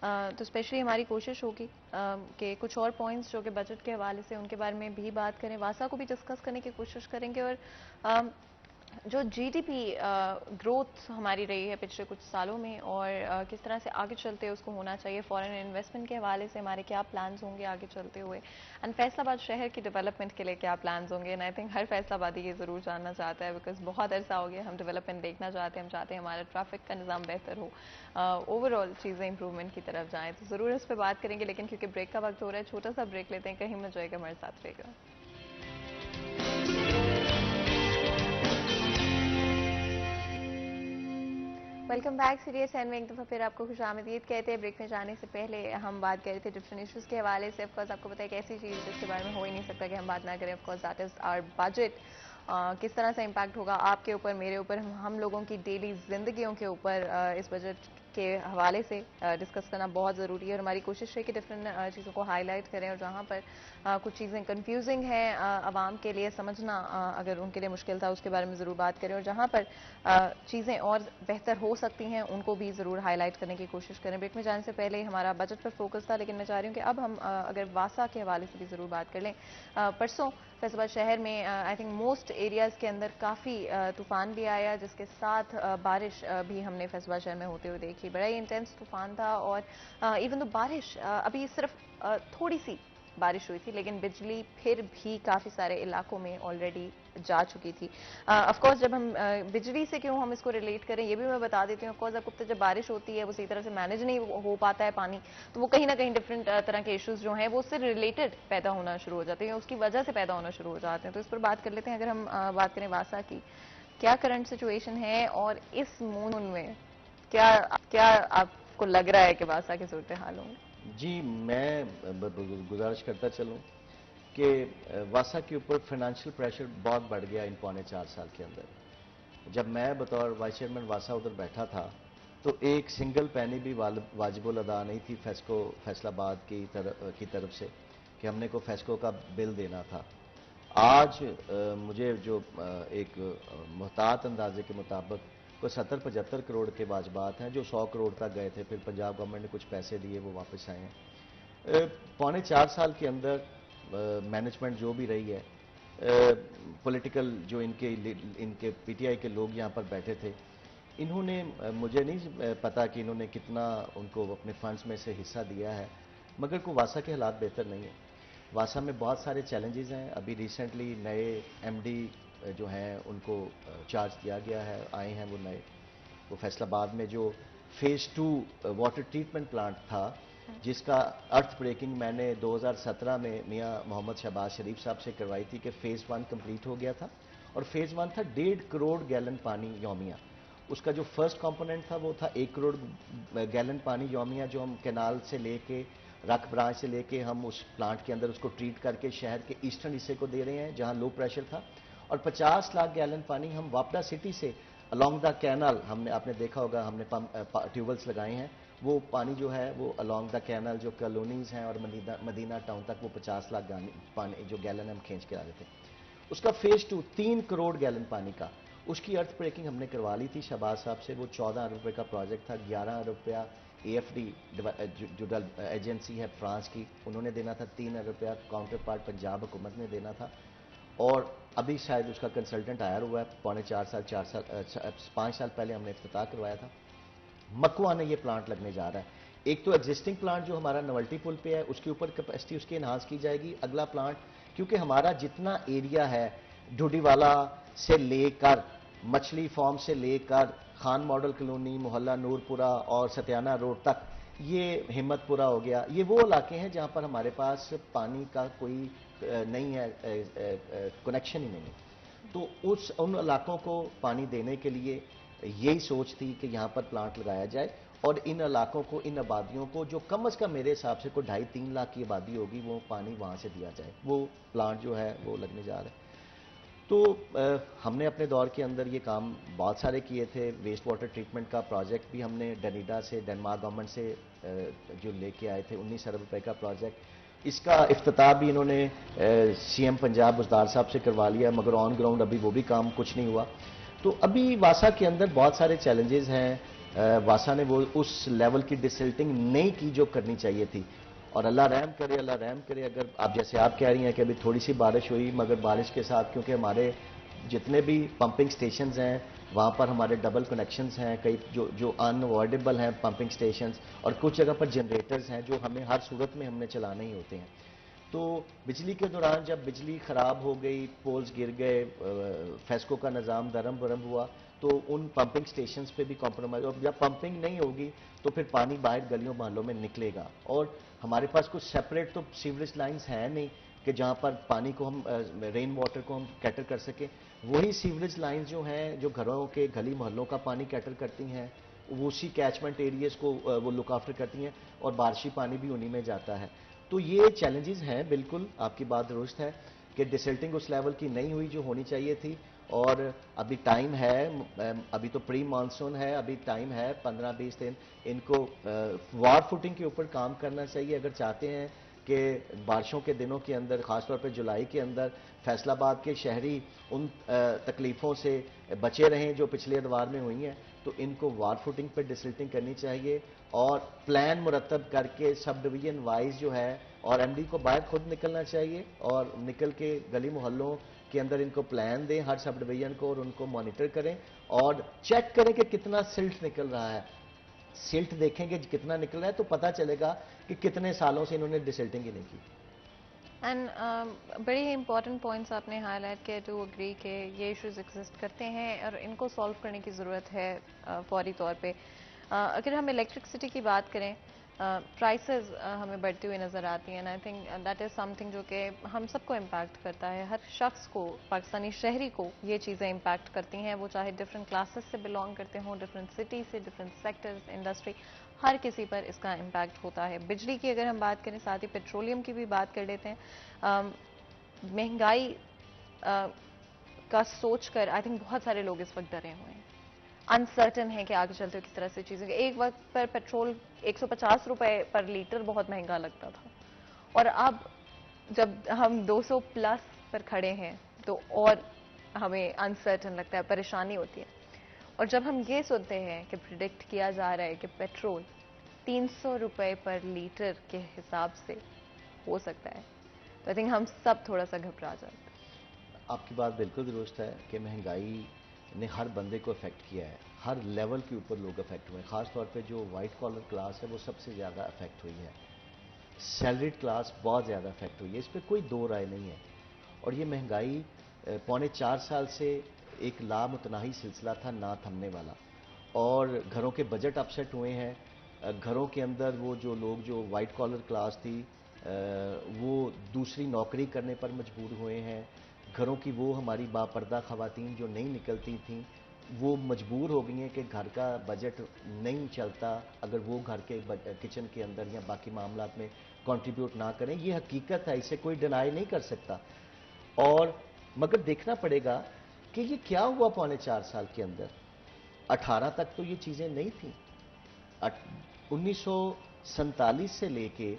تو اسپیشلی ہماری کوشش ہوگی کہ کچھ اور پوائنٹس جو کہ بجٹ کے حوالے سے ان کے بارے میں بھی بات کریں, واسا کو بھی ڈسکس کرنے کی کوشش کریں گے, اور جو جی ڈی پی گروتھ ہماری رہی ہے پچھلے کچھ سالوں میں اور کس طرح سے آگے چلتے اس کو ہونا چاہیے, فارن انویسٹمنٹ کے حوالے سے ہمارے کیا پلانز ہوں گے آگے چلتے ہوئے, اینڈ فیصل آباد شہر کی ڈیولپمنٹ کے لیے کیا پلانز ہوں گے. اینڈ آئی تھنک ہر فیصل آبادی یہ ضرور جاننا چاہتا ہے بیکاز بہت عرصہ ہو گیا ہم ڈیولپمنٹ دیکھنا چاہتے ہیں, ہم چاہتے ہیں ہمارا ٹریفک کا نظام بہتر ہو, اوور آل چیزیں امپروومنٹ کی طرف جائیں, تو ضرور اس پہ بات کریں گے. لیکن کیونکہ بریک کا وقت ہو رہا ہے, چھوٹا سا بریک لیتے ہیں, کہیں مت جائے گا, ہمارے ساتھ رہے گا. Welcome back. سیریس اینڈ میں ایک دفعہ پھر آپ کو خوش آمدید کہتے ہیں. بریک میں جانے سے پہلے ہم بات کر رہے تھے ڈفرینٹ ایشوز کے حوالے سے. آف کورس آپ کو پتہ ہے کہ ایسی چیز جس کے بارے میں ہو ہی نہیں سکتا کہ ہم بات نہ کریں. Of course that is our budget. کس طرح سے امپیکٹ ہوگا آپ کے اوپر, میرے اوپر, ہم لوگوں کی ڈیلی زندگیوں کے اوپر اس بجٹ کے حوالے سے ڈسکس کرنا بہت ضروری ہے. اور ہماری کوشش ہے کہ ڈفرینٹ چیزوں کو ہائی لائٹ کریں, اور جہاں پر کچھ چیزیں کنفیوزنگ ہیں عوام کے لیے سمجھنا اگر ان کے لیے مشکل تھا اس کے بارے میں ضرور بات کریں, اور جہاں پر چیزیں اور بہتر ہو سکتی ہیں ان کو بھی ضرور ہائی لائٹ کرنے کی کوشش کریں. بریک میں جانے سے پہلے ہمارا بجٹ پر فوکس تھا, لیکن میں چاہ رہی ہوں کہ اب ہم اگر واسا کے حوالے سے بھی ضرور بات کر لیں. پرسوں فیصل آباد شہر میں آئی تھنک موسٹ ایریاز کے اندر کافی طوفان بھی آیا, جس کے ساتھ بارش بھی ہم نے فیصل آباد شہر میں ہوتے ہوئے دیکھی. بڑا ہی انٹینس طوفان تھا, اور ایون تو بارش ابھی صرف تھوڑی سی بارش ہوئی تھی, لیکن بجلی پھر بھی کافی سارے علاقوں میں آلریڈی جا چکی تھی. آف کورس جب ہم بجلی سے کیوں ہم اس کو ریلیٹ کریں یہ بھی میں بتا دیتی ہوں. آف کورس آپ کو جب بارش ہوتی ہے وہ صحیح طرح سے مینیج نہیں ہو پاتا ہے پانی, تو وہ کہیں نہ کہیں ڈفرینٹ طرح کے ایشوز جو ہیں وہ اس سے ریلیٹڈ پیدا ہونا شروع ہو جاتے ہیں, اس کی وجہ سے پیدا ہونا شروع ہو جاتے ہیں. تو اس پر بات کر لیتے ہیں. اگر ہم بات کریں واسا کی, کیا کرنٹ سچویشن ہے اور اس مون میں کیا آپ کو لگ رہا ہے کہ واسا کی صورتحال ہوں؟ جی, میں گزارش کرتا چلوں کہ واسا کے اوپر فائنینشیل پریشر بہت بڑھ گیا ان 4.25 سال کے اندر. جب میں بطور وائس چیئرمین واسا ادھر بیٹھا تھا تو ایک سنگل پینی بھی واجب الادا نہیں تھی فیصل آباد کی طرف سے کہ ہم نے کو فیسکو کا بل دینا تھا. آج مجھے جو ایک محتاط اندازے کے مطابق کوئی 70-75 کروڑ کے واجبات ہیں جو 100 کروڑ تک گئے تھے. پھر پنجاب گورنمنٹ نے کچھ پیسے دیے, وہ واپس آئے ہیں. 4.25 سال کے اندر مینجمنٹ جو بھی رہی ہے, پولیٹیکل جو ان کے پی ٹی آئی کے لوگ یہاں پر بیٹھے تھے, انہوں نے, مجھے نہیں پتا کہ انہوں نے کتنا ان کو اپنے فنڈز میں سے حصہ دیا ہے, مگر کوئی واسا کے حالات بہتر نہیں ہیں. واسا میں بہت سارے چیلنجز ہیں. ابھی ریسنٹلی نئے ایم ڈی جو ہیں ان کو چارج دیا گیا ہے, آئے ہیں وہ نئے. وہ فیصل آباد میں جو فیز 2 واٹر ٹریٹمنٹ پلانٹ تھا جس کا ارتھ بریکنگ میں نے 2017 میں میاں محمد شہباز شریف صاحب سے کروائی تھی کہ فیز 1 کمپلیٹ ہو گیا تھا, اور فیز 1 تھا 1.5 کروڑ گیلن پانی یومیہ. اس کا جو فرسٹ کمپوننٹ تھا وہ تھا 1 کروڑ گیلن پانی یومیہ, جو ہم کینال سے لے کے رک برانچ سے لے کے ہم اس پلانٹ کے اندر اس کو ٹریٹ کر کے شہر کے ایسٹرن حصے کو دے رہے ہیں جہاں لو پریشر تھا. اور 50 لاکھ گیلن پانی ہم واپڈا سٹی سے الانگ دا کینال, ہم نے, آپ نے دیکھا ہوگا ہم نے ٹیوبلز لگائے ہیں, وہ پانی جو ہے وہ الانگ دا کینال جو کالونیز ہیں اور مدینہ ٹاؤن تک وہ 50 لاکھ پانی جو گیلن ہم کھینچ کے آ رہے تھے. اس کا فیز 2 3 کروڑ گیلن پانی کا, اس کی ارتھ بریکنگ ہم نے کروا لی تھی شہباز صاحب سے. وہ 14 ارب روپے کا پروجیکٹ تھا. 11 ارب روپیہ اے ایف ڈی جو ایجنسی ہے فرانس کی, انہوں نے دینا تھا. 3 ارب روپیہ کاؤنٹر پارٹ پنجاب حکومت نے دینا تھا. اور ابھی شاید اس کا کنسلٹنٹ ہائر ہوا ہے. 5 سال پہلے ہم نے افتتاح کروایا تھا. مکوا نے یہ پلانٹ لگنے جا رہا ہے. ایک تو ایگزسٹنگ پلانٹ جو ہمارا نولٹی پل پہ ہے اس کے اوپر کیپیسٹی اس کی انہانس کی جائے گی. اگلا پلانٹ, کیونکہ ہمارا جتنا ایریا ہے ڈوڈی والا سے لے کر مچھلی فارم سے لے کر خان ماڈل کالونی، محلہ نورپورہ اور ستیانہ روڈ تک، یہ ہمت پورہ ہو گیا، یہ وہ علاقے ہیں جہاں پر ہمارے پاس پانی کا کوئی نہیں ہے، کنیکشن ہی نہیں ہے. تو ان علاقوں کو پانی دینے کے لیے یہی سوچ تھی کہ یہاں پر پلانٹ لگایا جائے، اور ان علاقوں کو، ان آبادیوں کو جو کم از کم میرے حساب سے کوئی 2.5-3 لاکھ کی آبادی ہوگی، وہ پانی وہاں سے دیا جائے. وہ پلانٹ جو ہے وہ لگنے جا رہا ہے. تو ہم نے اپنے دور کے اندر یہ کام بہت سارے کیے تھے. ویسٹ واٹر ٹریٹمنٹ کا پروجیکٹ بھی ہم نے ڈنیڈا سے، ڈنمارک گورنمنٹ سے جو لے کے آئے تھے، 19 ارب روپے کا پروجیکٹ. اس کا افتتاح بھی انہوں نے سی ایم پنجاب بزدار صاحب سے کروا لیا، مگر آن گراؤنڈ ابھی وہ بھی کام کچھ نہیں ہوا. تو ابھی واسا کے اندر بہت سارے چیلنجز ہیں. واسا نے وہ اس لیول کی ڈسلٹنگ نہیں کی جو کرنی چاہیے تھی. اور اللہ رحم کرے، اللہ رحم کرے، اگر آپ جیسے آپ کہہ رہی ہیں کہ ابھی تھوڑی سی بارش ہوئی، مگر بارش کے ساتھ کیونکہ ہمارے جتنے بھی پمپنگ سٹیشنز ہیں وہاں پر ہمارے ڈبل کنیکشنز ہیں، کئی جو ان اوائڈیبل ہیں پمپنگ سٹیشنز، اور کچھ جگہ پر جنریٹرز ہیں جو ہمیں ہر صورت میں ہم نے چلانے ہی ہوتے ہیں. تو بجلی کے دوران جب بجلی خراب ہو گئی، پولز گر گئے، فیسکو کا نظام درم برم ہوا، تو ان پمپنگ سٹیشنز پہ بھی کمپرومائز. اور جب پمپنگ نہیں ہوگی تو پھر پانی باہر گلیوں محلوں میں نکلے گا. اور ہمارے پاس کچھ سیپریٹ تو سیوریج لائنز ہیں نہیں کہ جہاں پر پانی کو ہم رین واٹر کو ہم کیٹر کر سکیں. وہی سیوریج لائنز جو ہیں جو گھروں کے گلی محلوں کا پانی کیٹر کرتی ہیں، وہ اسی کیچمنٹ ایریاز کو وہ لک آفٹر کرتی ہیں، اور بارشی پانی بھی انہی میں جاتا ہے. تو یہ چیلنجز ہیں. بالکل آپ کی بات درست ہے کہ ڈسلٹنگ اس لیول کی نہیں ہوئی جو ہونی چاہیے تھی. اور ابھی ٹائم ہے، ابھی تو پری مانسون ہے، ابھی ٹائم ہے 15-20 دن. ان کو وار فوٹنگ کے اوپر کام کرنا چاہیے اگر چاہتے ہیں کہ بارشوں کے دنوں کے اندر، خاص طور پہ جولائی کے اندر، فیصل آباد کے شہری ان تکلیفوں سے بچے رہیں جو پچھلے ادوار میں ہوئی ہیں. تو ان کو وار فوٹنگ پہ ڈسلٹنگ کرنی چاہیے، اور پلان مرتب کر کے سب ڈویژن وائز جو ہے، اور ایم ڈی کو باہر خود نکلنا چاہیے اور نکل کے گلی محلوں کے اندر ان کو پلان دیں ہر سب ڈویژن کو، اور ان کو مانیٹر کریں اور چیک کریں کہ کتنا سلٹ نکل رہا ہے. سلٹ دیکھیں گے کتنا نکل رہا ہے تو پتہ چلے گا کہ کتنے سالوں سے انہوں نے ڈسلٹنگ ہی نہیں کی. اینڈ بڑی ہی امپورٹنٹ پوائنٹس آپ نے ہائی لائٹ کیا. ٹو اگری کہ یہ ایشوز ایگزسٹ کرتے ہیں اور ان کو سالو کرنے کی ضرورت ہے فوری طور پہ. اگر ہم الیکٹرکسٹی کی بات کریں، پرائسز ہمیں بڑھتی ہوئی نظر آتی ہیں. I think that is some thing جو کہ ہم سب کو امپیکٹ کرتا ہے. ہر شخص کو، پاکستانی شہری کو یہ چیزیں امپیکٹ کرتی ہیں، وہ چاہے ڈفرینٹ کلاسز سے بلانگ کرتے ہوں، ڈفرینٹ سٹی سے، ڈفرینٹ سیکٹرز، انڈسٹری، ہر کسی پر اس کا امپیکٹ ہوتا ہے. بجلی کی اگر ہم بات کریں، ساتھ ہی پیٹرولیم کی بھی بات کر لیتے ہیں. مہنگائی کا سوچ کر آئی تھنک بہت سارے لوگ اس وقت ڈرے ہوئے ہیں، انسرٹن ہے کہ آگے چلتے ہوئے کس طرح سے چیزیں. ایک وقت پر پیٹرول 150 روپے پر لیٹر بہت مہنگا لگتا تھا، اور اب جب ہم 200 پلس پر کھڑے ہیں تو اور ہمیں انسرٹن لگتا ہے، پریشانی ہوتی ہے. اور جب ہم یہ سنتے ہیں کہ پریڈکٹ کیا جا رہا ہے کہ پیٹرول 300 روپے پر لیٹر کے حساب سے ہو سکتا ہے، تو آئی تھنک ہم سب تھوڑا سا گھبرا جاتے ہیں. آپ کی بات بالکل درست ہے کہ مہنگائی نے ہر بندے کو افیکٹ کیا ہے، ہر لیول کے اوپر لوگ افیکٹ ہوئے ہیں. خاص طور پہ جو وائٹ کالر کلاس ہے وہ سب سے زیادہ افیکٹ ہوئی ہے. سیلریڈ کلاس بہت زیادہ افیکٹ ہوئی ہے، اس پہ کوئی دو رائے نہیں ہے. اور یہ مہنگائی 4.25 سال سے ایک لامتناہی سلسلہ تھا، نہ تھمنے والا. اور گھروں کے بجٹ اپسیٹ ہوئے ہیں. گھروں کے اندر وہ جو لوگ جو وائٹ کالر کلاس تھی وہ دوسری نوکری کرنے پر مجبور ہوئے ہیں. گھروں کی وہ ہماری باپردہ خواتین جو نہیں نکلتی تھیں وہ مجبور ہو گئی ہیں کہ گھر کا بجٹ نہیں چلتا اگر وہ گھر کے کچن کے اندر یا باقی معاملات میں کنٹریبیوٹ نہ کریں. یہ حقیقت ہے، اسے کوئی ڈینائی نہیں کر سکتا. اور مگر دیکھنا پڑے گا کہ یہ کیا ہوا 4.25 سال کے اندر. 18 تک تو یہ چیزیں نہیں تھیں. 1947 سے لے کے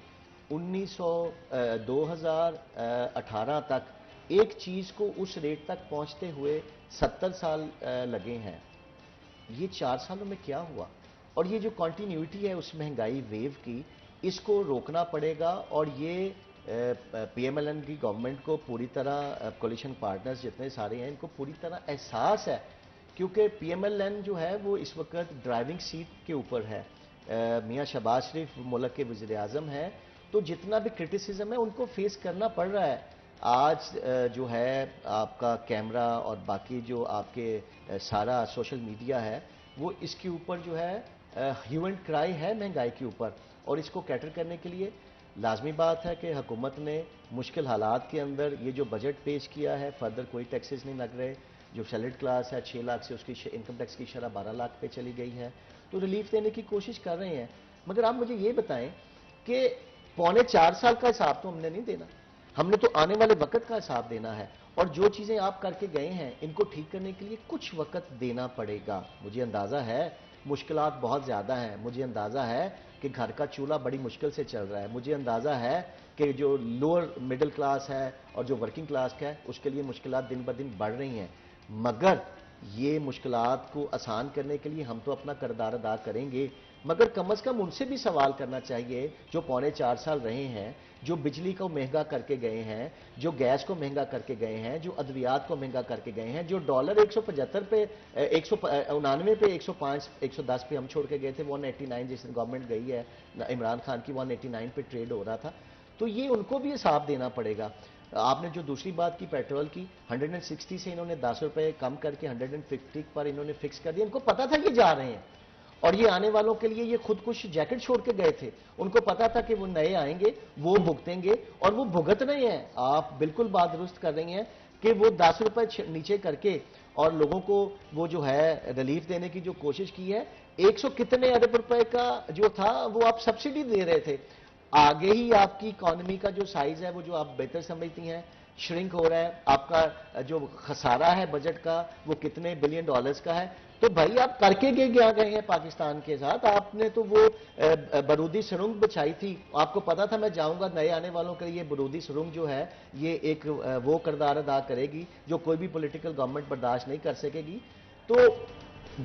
2018 تک ایک چیز کو اس ریٹ تک پہنچتے ہوئے 70 سال لگے ہیں. یہ 4 سالوں میں کیا ہوا؟ اور یہ جو کنٹینیوٹی ہے اس مہنگائی ویو کی، اس کو روکنا پڑے گا. اور یہ پی ایم ایل این کی گورنمنٹ کو پوری طرح، کولیشن پارٹنرز جتنے سارے ہیں ان کو پوری طرح احساس ہے، کیونکہ پی ایم ایل این جو ہے وہ اس وقت ڈرائیونگ سیٹ کے اوپر ہے. میاں شہباز شریف ملک کے وزیر اعظم ہیں، تو جتنا بھی کرٹیسزم ہے ان کو فیس کرنا پڑ رہا ہے. آج جو ہے آپ کا کیمرہ اور باقی جو آپ کے سارا سوشل میڈیا ہے وہ اس کے اوپر جو ہے ہیو اینڈ کرائی ہے مہنگائی کے اوپر، اور اس کو کیٹر کرنے کے لیے لازمی بات ہے کہ حکومت نے مشکل حالات کے اندر یہ جو بجٹ پیش کیا ہے، فردر کوئی ٹیکسز نہیں لگ رہے، جو سیلڈ کلاس ہے 6 لاکھ سے اس کی انکم ٹیکس کی شرح 12 لاکھ پہ چلی گئی ہے، تو ریلیف دینے کی کوشش کر رہے ہیں. مگر آپ مجھے یہ بتائیں کہ 3.25 سال کا حساب تو ہم نے نہیں دینا، ہم نے تو آنے والے وقت کا حساب دینا ہے، اور جو چیزیں آپ کر کے گئے ہیں ان کو ٹھیک کرنے کے لیے کچھ وقت دینا پڑے گا. مجھے اندازہ ہے مشکلات بہت زیادہ ہیں، مجھے اندازہ ہے کہ گھر کا چولہا بڑی مشکل سے چل رہا ہے، مجھے اندازہ ہے کہ جو لوور مڈل کلاس ہے اور جو ورکنگ کلاس کا ہے اس کے لیے مشکلات دن بدن بڑھ رہی ہیں، مگر یہ مشکلات کو آسان کرنے کے لیے ہم تو اپنا کردار ادا کریں گے. مگر کم از کم ان سے بھی سوال کرنا چاہیے جو 3.25 سال رہے ہیں، جو بجلی کو مہنگا کر کے گئے ہیں، جو گیس کو مہنگا کر کے گئے ہیں، جو ادویات کو مہنگا کر کے گئے ہیں، جو ڈالر 175 پہ 199 پہ 105 110 پہ ہم چھوڑ کے گئے تھے، 189 جس دن گورنمنٹ گئی ہے عمران خان کی 189 پہ ٹریڈ ہو رہا تھا. تو یہ ان کو بھی حساب دینا پڑے گا. آپ نے جو دوسری بات کی پیٹرول کی، 160 سے انہوں نے 10 روپے کم کر کے 150 پر انہوں نے فکس کر دیا. ان کو پتا تھا یہ جا رہے ہیں، اور یہ آنے والوں کے لیے یہ خودکش جیکٹ چھوڑ کے گئے تھے. ان کو پتا تھا کہ وہ نئے آئیں گے، وہ بھگتیں گے، اور وہ بھگت رہے ہیں. آپ بالکل بات درست کر رہی ہیں کہ وہ 10 روپے نیچے کر کے اور لوگوں کو وہ جو ہے ریلیف دینے کی جو کوشش کی ہے، 100 کتنے ارب روپے کا جو تھا وہ آپ سبسڈی دے رہے تھے. آگے ہی آپ کی اکانومی کا جو سائز ہے وہ جو آپ بہتر سمجھتی ہیں شرنک ہو رہا ہے. آپ کا جو خسارہ ہے بجٹ کا وہ کتنے بلین ڈالرز کا ہے. تو بھائی آپ کر کے گئے ہیں پاکستان کے ساتھ. آپ نے تو وہ بارودی سرنگ بچھائی تھی، آپ کو پتا تھا میں جاؤں گا نئے آنے والوں کے لیے بارودی سرنگ جو ہے یہ ایک وہ کردار ادا کرے گی جو کوئی بھی پولیٹیکل گورنمنٹ برداشت نہیں کر سکے گی. تو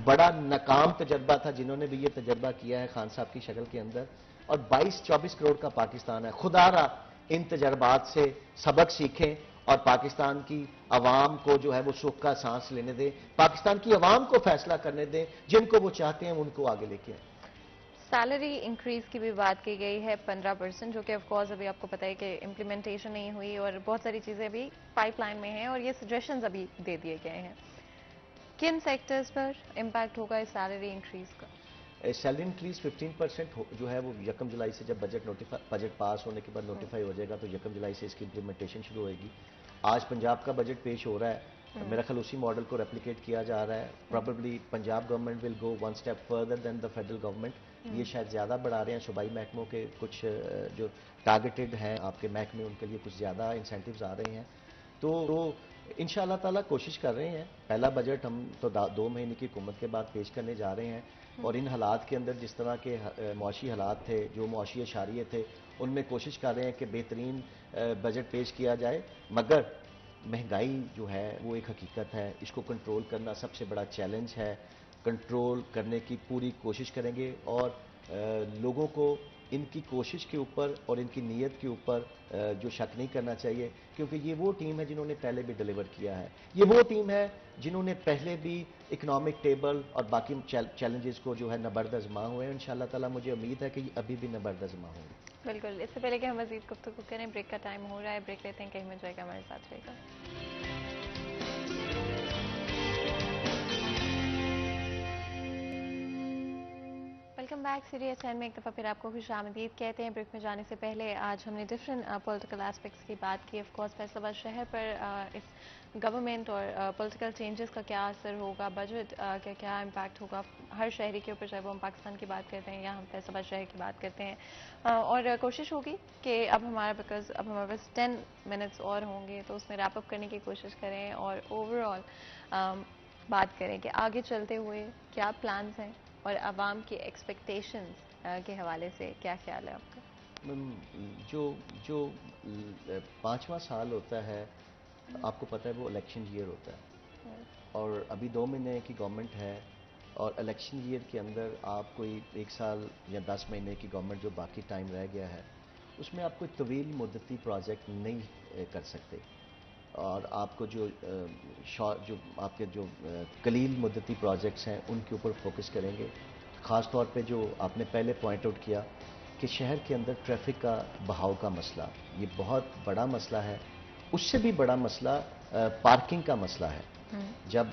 بڑا ناکام تجربہ تھا جنہوں نے بھی یہ تجربہ کیا ہے خان صاحب کی شکل کے اندر، اور 22-24 کروڑ کا پاکستان ہے. خدا را ان تجربات سے سبق سیکھیں اور پاکستان کی عوام کو جو ہے وہ سکھ کا سانس لینے دیں، پاکستان کی عوام کو فیصلہ کرنے دیں، جن کو وہ چاہتے ہیں ان کو آگے لے کے آئیں. سیلری انکریز کی بھی بات کی گئی ہے 15%، جو کہ آف کورس ابھی آپ کو پتا ہے کہ امپلیمنٹیشن نہیں ہوئی، اور بہت ساری چیزیں ابھی پائپ لائن میں ہیں، اور یہ سجیشنز ابھی دے دیے گئے ہیں. کن سیکٹرز پر امپیکٹ ہوگا اس سیلری انکریز کا؟ سیلری انکریز 15% جو ہے وہ 1 جولائی سے جب بجٹ پاس ہونے کے بعد نوٹیفائی ہو جائے گا تو 1 جولائی سے اس کی امپلیمنٹیشن شروع ہوئے گی. آج پنجاب کا بجٹ پیش ہو رہا ہے، میرا خیال اسی ماڈل کو ریپلیکیٹ کیا جا رہا ہے. Probably Punjab government will go 1 step further than the federal government. یہ شاید زیادہ بڑھا رہے ہیں صوبائی محکموں کے کچھ جو ٹارگیٹڈ ہیں آپ کے محکمے، ان کے لیے کچھ زیادہ انسینٹیوز آ رہے ہیں. تو ان شاء اللہ تعالیٰ کوشش کر رہے ہیں. پہلا بجٹ ہم تو 2 مہینے کی حکومت کے بعد پیش کرنے جا رہے ہیں، اور ان حالات کے اندر جس طرح کے معاشی حالات تھے، جو معاشی اشاریے تھے، ان میں کوشش کر رہے ہیں کہ بہترین بجٹ پیش کیا جائے. مگر مہنگائی جو ہے وہ ایک حقیقت ہے، اس کو کنٹرول کرنا سب سے بڑا چیلنج ہے. کنٹرول کرنے کی پوری کوشش کریں گے، اور لوگوں کو ان کی کوشش کے اوپر اور ان کی نیت کے اوپر جو شک نہیں کرنا چاہیے، کیونکہ یہ وہ ٹیم ہے جنہوں نے پہلے بھی ڈیلیور کیا ہے. یہ وہ ٹیم ہے جنہوں نے پہلے بھی اکنامک ٹیبل اور باقی چیلنجز کو جو ہے نبرد آزما ہوئے ہیں. انشاءاللہ تعالیٰ مجھے امید ہے کہ یہ ابھی بھی نبرد آزما ہوں گے. بالکل. اس سے پہلے کہ ہم مزید گفتگو کریں، بریک کا ٹائم ہو رہا ہے، بریک لیتے ہیں، کہیں میں جائے گا ہمارے ساتھ رہے گا. Welcome back. سیریس اینڈ میں ایک دفعہ پھر آپ کو خوش آمدید کہتے ہیں. بریک میں جانے سے پہلے آج ہم نے ڈفرینٹ پولیٹیکل ایسپیکٹس کی بات کی. آف کورس فیصل آباد شہر پر اس گورنمنٹ اور پولیٹیکل چینجز کا کیا اثر ہوگا، بجٹ کا کیا امپیکٹ ہوگا ہر شہری کے اوپر، چاہے وہ ہم پاکستان کی بات کرتے ہیں یا ہم فیصل آباد شہر کی بات کرتے ہیں. اور کوشش ہوگی کہ اب ہمارے پاس 10 منٹس اور ہوں گے تو اس میں ریپ اپ کرنے کی کوشش کریں، اور اوور آل بات کریں کہ آگے چلتے ہوئے کیا پلانز ہیں اور عوام کی ایکسپیکٹیشنز کے حوالے سے کیا خیال ہے آپ کا؟ جو 5واں سال ہوتا ہے، آپ کو پتہ ہے وہ الیکشن ایئر ہوتا ہے، اور ابھی 2 مہینے کی گورنمنٹ ہے، اور الیکشن ایئر کے اندر آپ کوئی 1 سال یا 10 مہینے کی گورنمنٹ جو باقی ٹائم رہ گیا ہے اس میں آپ کوئی طویل مدتی پروجیکٹ نہیں کر سکتے. اور آپ کو جو آپ کے جو قلیل مدتی پروجیکٹس ہیں ان کے اوپر فوکس کریں گے. خاص طور پہ جو آپ نے پہلے پوائنٹ آؤٹ کیا کہ شہر کے اندر ٹریفک کا بہاؤ کا مسئلہ، یہ بہت بڑا مسئلہ ہے. اس سے بھی بڑا مسئلہ پارکنگ کا مسئلہ ہے.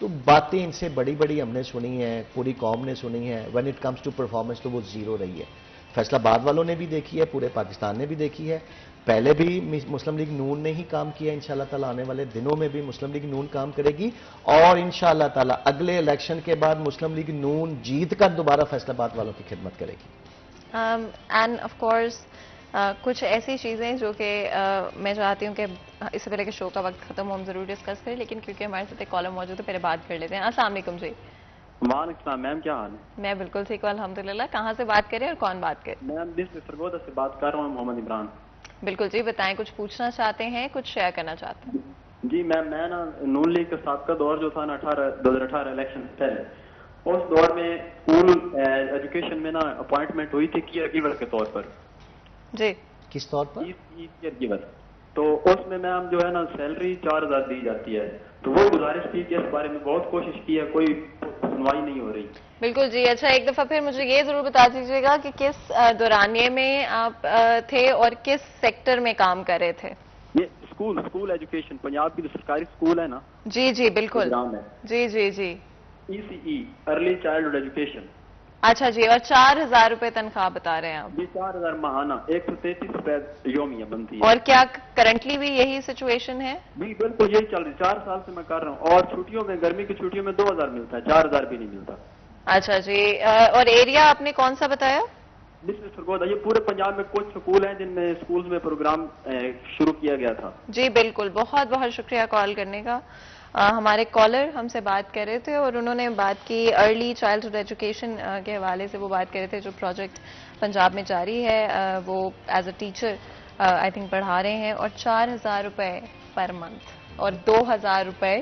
تو باتیں ان سے بڑی بڑی ہم نے سنی ہیں, پوری قوم نے سنی ہے. When it comes to performance تو وہ زیرو رہی ہے. فیصل آباد والوں نے بھی دیکھی ہے, پورے پاکستان نے بھی دیکھی ہے. پہلے بھی مسلم لیگ نون نے ہی کام کیا, انشاءاللہ تعالی آنے والے دنوں میں بھی مسلم لیگ نون کام کرے گی, اور انشاءاللہ تعالی اگلے الیکشن کے بعد مسلم لیگ نون جیت کر دوبارہ فیصل آباد والوں کی خدمت کرے گی. اینڈ آف کورس کچھ ایسی چیزیں جو کہ میں چاہتی ہوں کہ اس سے پہلے کہ شو کا وقت ختم ہو ہم ضرور ڈسکس کریں, لیکن کیونکہ ہمارے ساتھ ایک کالر موجود ہے پہلے بات کر لیتے ہیں. السلام علیکم جی. وعلیکم السلام میم, کیا حال ہے؟ میں بالکل ٹھیک ہوں الحمدللہ. کہاں سے بات کریں اور کون بات کریں؟ میم ڈسٹرکٹ سرگودا سے بات کر رہا ہوں, محمد عمران. بالکل جی, بتائیں کچھ پوچھنا چاہتے ہیں, کچھ شیئر کرنا چاہتے ہیں؟ جی میم, میں نا نون لیگ کا سابقہ دور جو تھا نا 2018 الیکشن سے پہلے, اس دور میں اسکول ایجوکیشن میں نا اپوائنٹمنٹ ہوئی تھی کیئر گیور کے طور پر. جی کس طور پر؟ Care giver. تو اس میں میم جو ہے نا سیلری 4000 دی جاتی ہے. تو وہ گزارش تھی کہ اس بارے میں بہت کوشش کی ہے, کوئی سنوائی نہیں ہو رہی. بالکل جی. اچھا, ایک دفعہ پھر مجھے یہ ضرور بتا دیجیے گا کہ کس دورانیے میں آپ تھے اور کس سیکٹر میں کام کر رہے تھے؟ یہ اسکول ایجوکیشن, پنجاب کی جو سرکاری اسکول ہے نا. جی جی بالکل. جی جی جی. ECE early childhood education. اچھا جی, اور 4000 روپے تنخواہ بتا رہے ہیں آپ؟ جی 4000 ماہانہ, 133 روپے یومیہ بنتی ہے. اور کیا کرنٹلی بھی یہی سچویشن ہے؟ جی بالکل یہی چل رہی, 4 سال سے میں کر رہا ہوں. اور چھٹیوں میں, گرمی کی چھٹیوں میں 2000 ملتا ہے, 4000 بھی نہیں ملتا. اچھا جی. اور ایریا آپ نے کون سا بتایا؟ ڈسٹرکٹ سرگودا. یہ پورے پنجاب میں کچھ سکول ہیں جن میں سکولز میں پروگرام شروع کیا گیا تھا. جی بالکل, بہت بہت شکریہ کال کرنے کا. ہمارے کالر ہم سے بات کر رہے تھے اور انہوں نے بات کی ارلی چائلڈہڈ ایجوکیشن کے حوالے سے. وہ بات کر رہے تھے جو پروجیکٹ پنجاب میں جاری ہے, وہ as a teacher I think پڑھا رہے ہیں, اور 4000 روپے پر منتھ اور 2000 روپے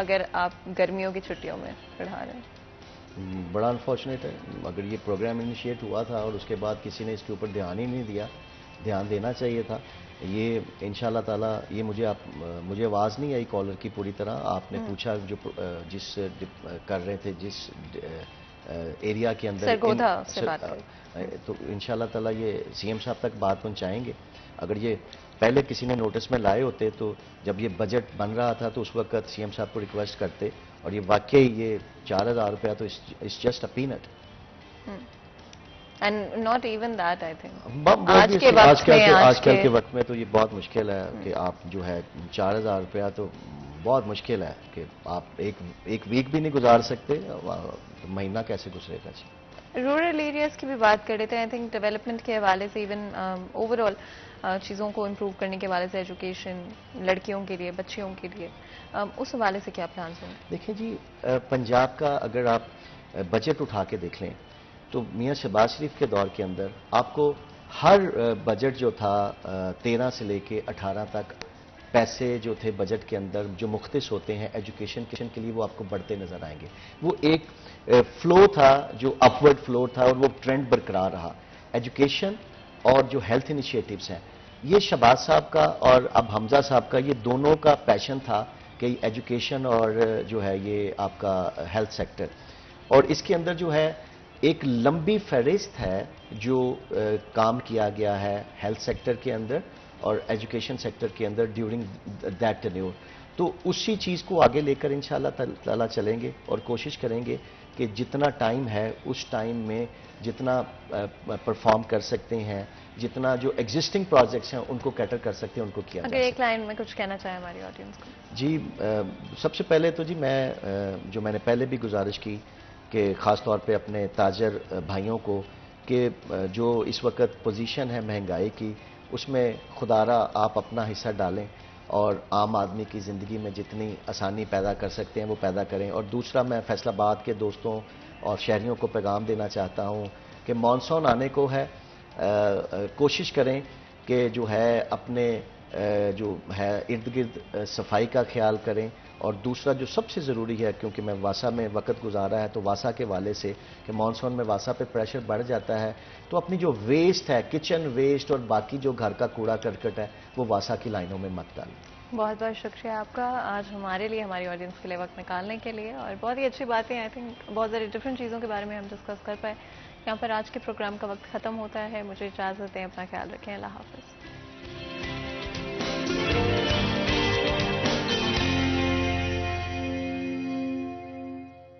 اگر آپ گرمیوں کی چھٹیوں میں پڑھا رہے ہیں. بڑا انفارچونیٹ ہے. اگر یہ پروگرام انیشیٹ ہوا تھا اور اس کے بعد کسی نے اس کے اوپر دھیان ہی نہیں دیا, دھیان دینا چاہیے تھا. یہ انشاءاللہ تعالی, یہ مجھے آواز نہیں آئی کالر کی پوری طرح. آپ نے پوچھا جو جس کر رہے تھے جس ایریا کے اندر, سرگودا سے بات تو انشاءاللہ تعالی یہ CM صاحب تک بات پہنچائیں گے. اگر یہ پہلے کسی نے نوٹس میں لائے ہوتے تو جب یہ بجٹ بن رہا تھا تو اس وقت CM صاحب کو ریکویسٹ کرتے, اور یہ واقعی یہ 4000 روپیہ تو it's just a peanut. And not even that I think آج کل کے وقت میں تو یہ بہت مشکل ہے کہ آپ جو ہے 4000 روپیہ تو بہت مشکل ہے کہ آپ ایک ویک بھی نہیں گزار سکتے, مہینہ کیسے گزرے گا. رورل ایریاز کی بھی بات کر رہے تھے. آئی تھنک ڈیولپمنٹ کے حوالے سے, ایون اوور آل چیزوں کو امپروو کرنے کے حوالے سے, ایجوکیشن لڑکیوں کے لیے, بچیوں کے لیے, اس حوالے سے کیا پلانس ہوں؟ دیکھیں جی, پنجاب کا اگر آپ بجٹ اٹھا کے دیکھ لیں تو میاں شہباز شریف کے دور کے اندر آپ کو ہر بجٹ جو تھا 13 سے لے کے 18 تک پیسے جو تھے بجٹ کے اندر جو مختص ہوتے ہیں ایجوکیشن کے لیے, وہ آپ کو بڑھتے نظر آئیں گے. وہ ایک فلو تھا جو اپورڈ فلو تھا, اور وہ ٹرینڈ برقرار رہا. ایجوکیشن اور جو ہیلتھ انیشیٹوز ہیں, یہ شہباز صاحب کا اور اب حمزہ صاحب کا, یہ دونوں کا پیشن تھا کہ ایجوکیشن اور جو ہے یہ آپ کا ہیلتھ سیکٹر. اور اس کے اندر جو ہے ایک لمبی فہرست ہے جو کام کیا گیا ہے ہیلتھ سیکٹر کے اندر اور ایجوکیشن سیکٹر کے اندر ڈیورنگ دیٹ ٹینیور. تو اسی چیز کو آگے لے کر انشاءاللہ تعالی چلیں گے اور کوشش کریں گے کہ جتنا ٹائم ہے اس ٹائم میں جتنا پرفارم کر سکتے ہیں, جتنا جو ایگزسٹنگ پروجیکٹس ہیں ان کو کیٹر کر سکتے ہیں ان کو کیا جائے. اگر ایک لائن میں کچھ کہنا چاہیں ہماری آڈینس کو. جی سب سے پہلے تو جی میں نے پہلے بھی گزارش کی کہ خاص طور پہ اپنے تاجر بھائیوں کو کہ جو اس وقت پوزیشن ہے مہنگائی کی, اس میں خدارا آپ اپنا حصہ ڈالیں اور عام آدمی کی زندگی میں جتنی آسانی پیدا کر سکتے ہیں وہ پیدا کریں. اور دوسرا, میں فیصل آباد کے دوستوں اور شہریوں کو پیغام دینا چاہتا ہوں کہ مانسون آنے کو ہے, کوشش کریں کہ جو ہے اپنے جو ہے ارد گرد صفائی کا خیال کریں. اور دوسرا جو سب سے ضروری ہے, کیونکہ میں واسا میں وقت گزارا ہے تو واسا کے والے سے کہ مانسون میں واسا پہ پریشر بڑھ جاتا ہے, تو اپنی جو ویسٹ ہے, کچن ویسٹ اور باقی جو گھر کا کوڑا کرکٹ ہے, وہ واسا کی لائنوں میں مت ڈالیں. بہت بہت شکریہ آپ کا آج ہمارے لیے, ہماری آڈینس کے لیے وقت نکالنے کے لیے, اور بہت ہی اچھی باتیں. آئی تھنک بہت ساری ڈفرینٹ چیزوں کے بارے میں ہم ڈسکس کر پائے. یہاں پر آج کے پروگرام کا وقت ختم ہوتا ہے. مجھے اجازت دیں, اپنا خیال رکھیں. اللہ حافظ.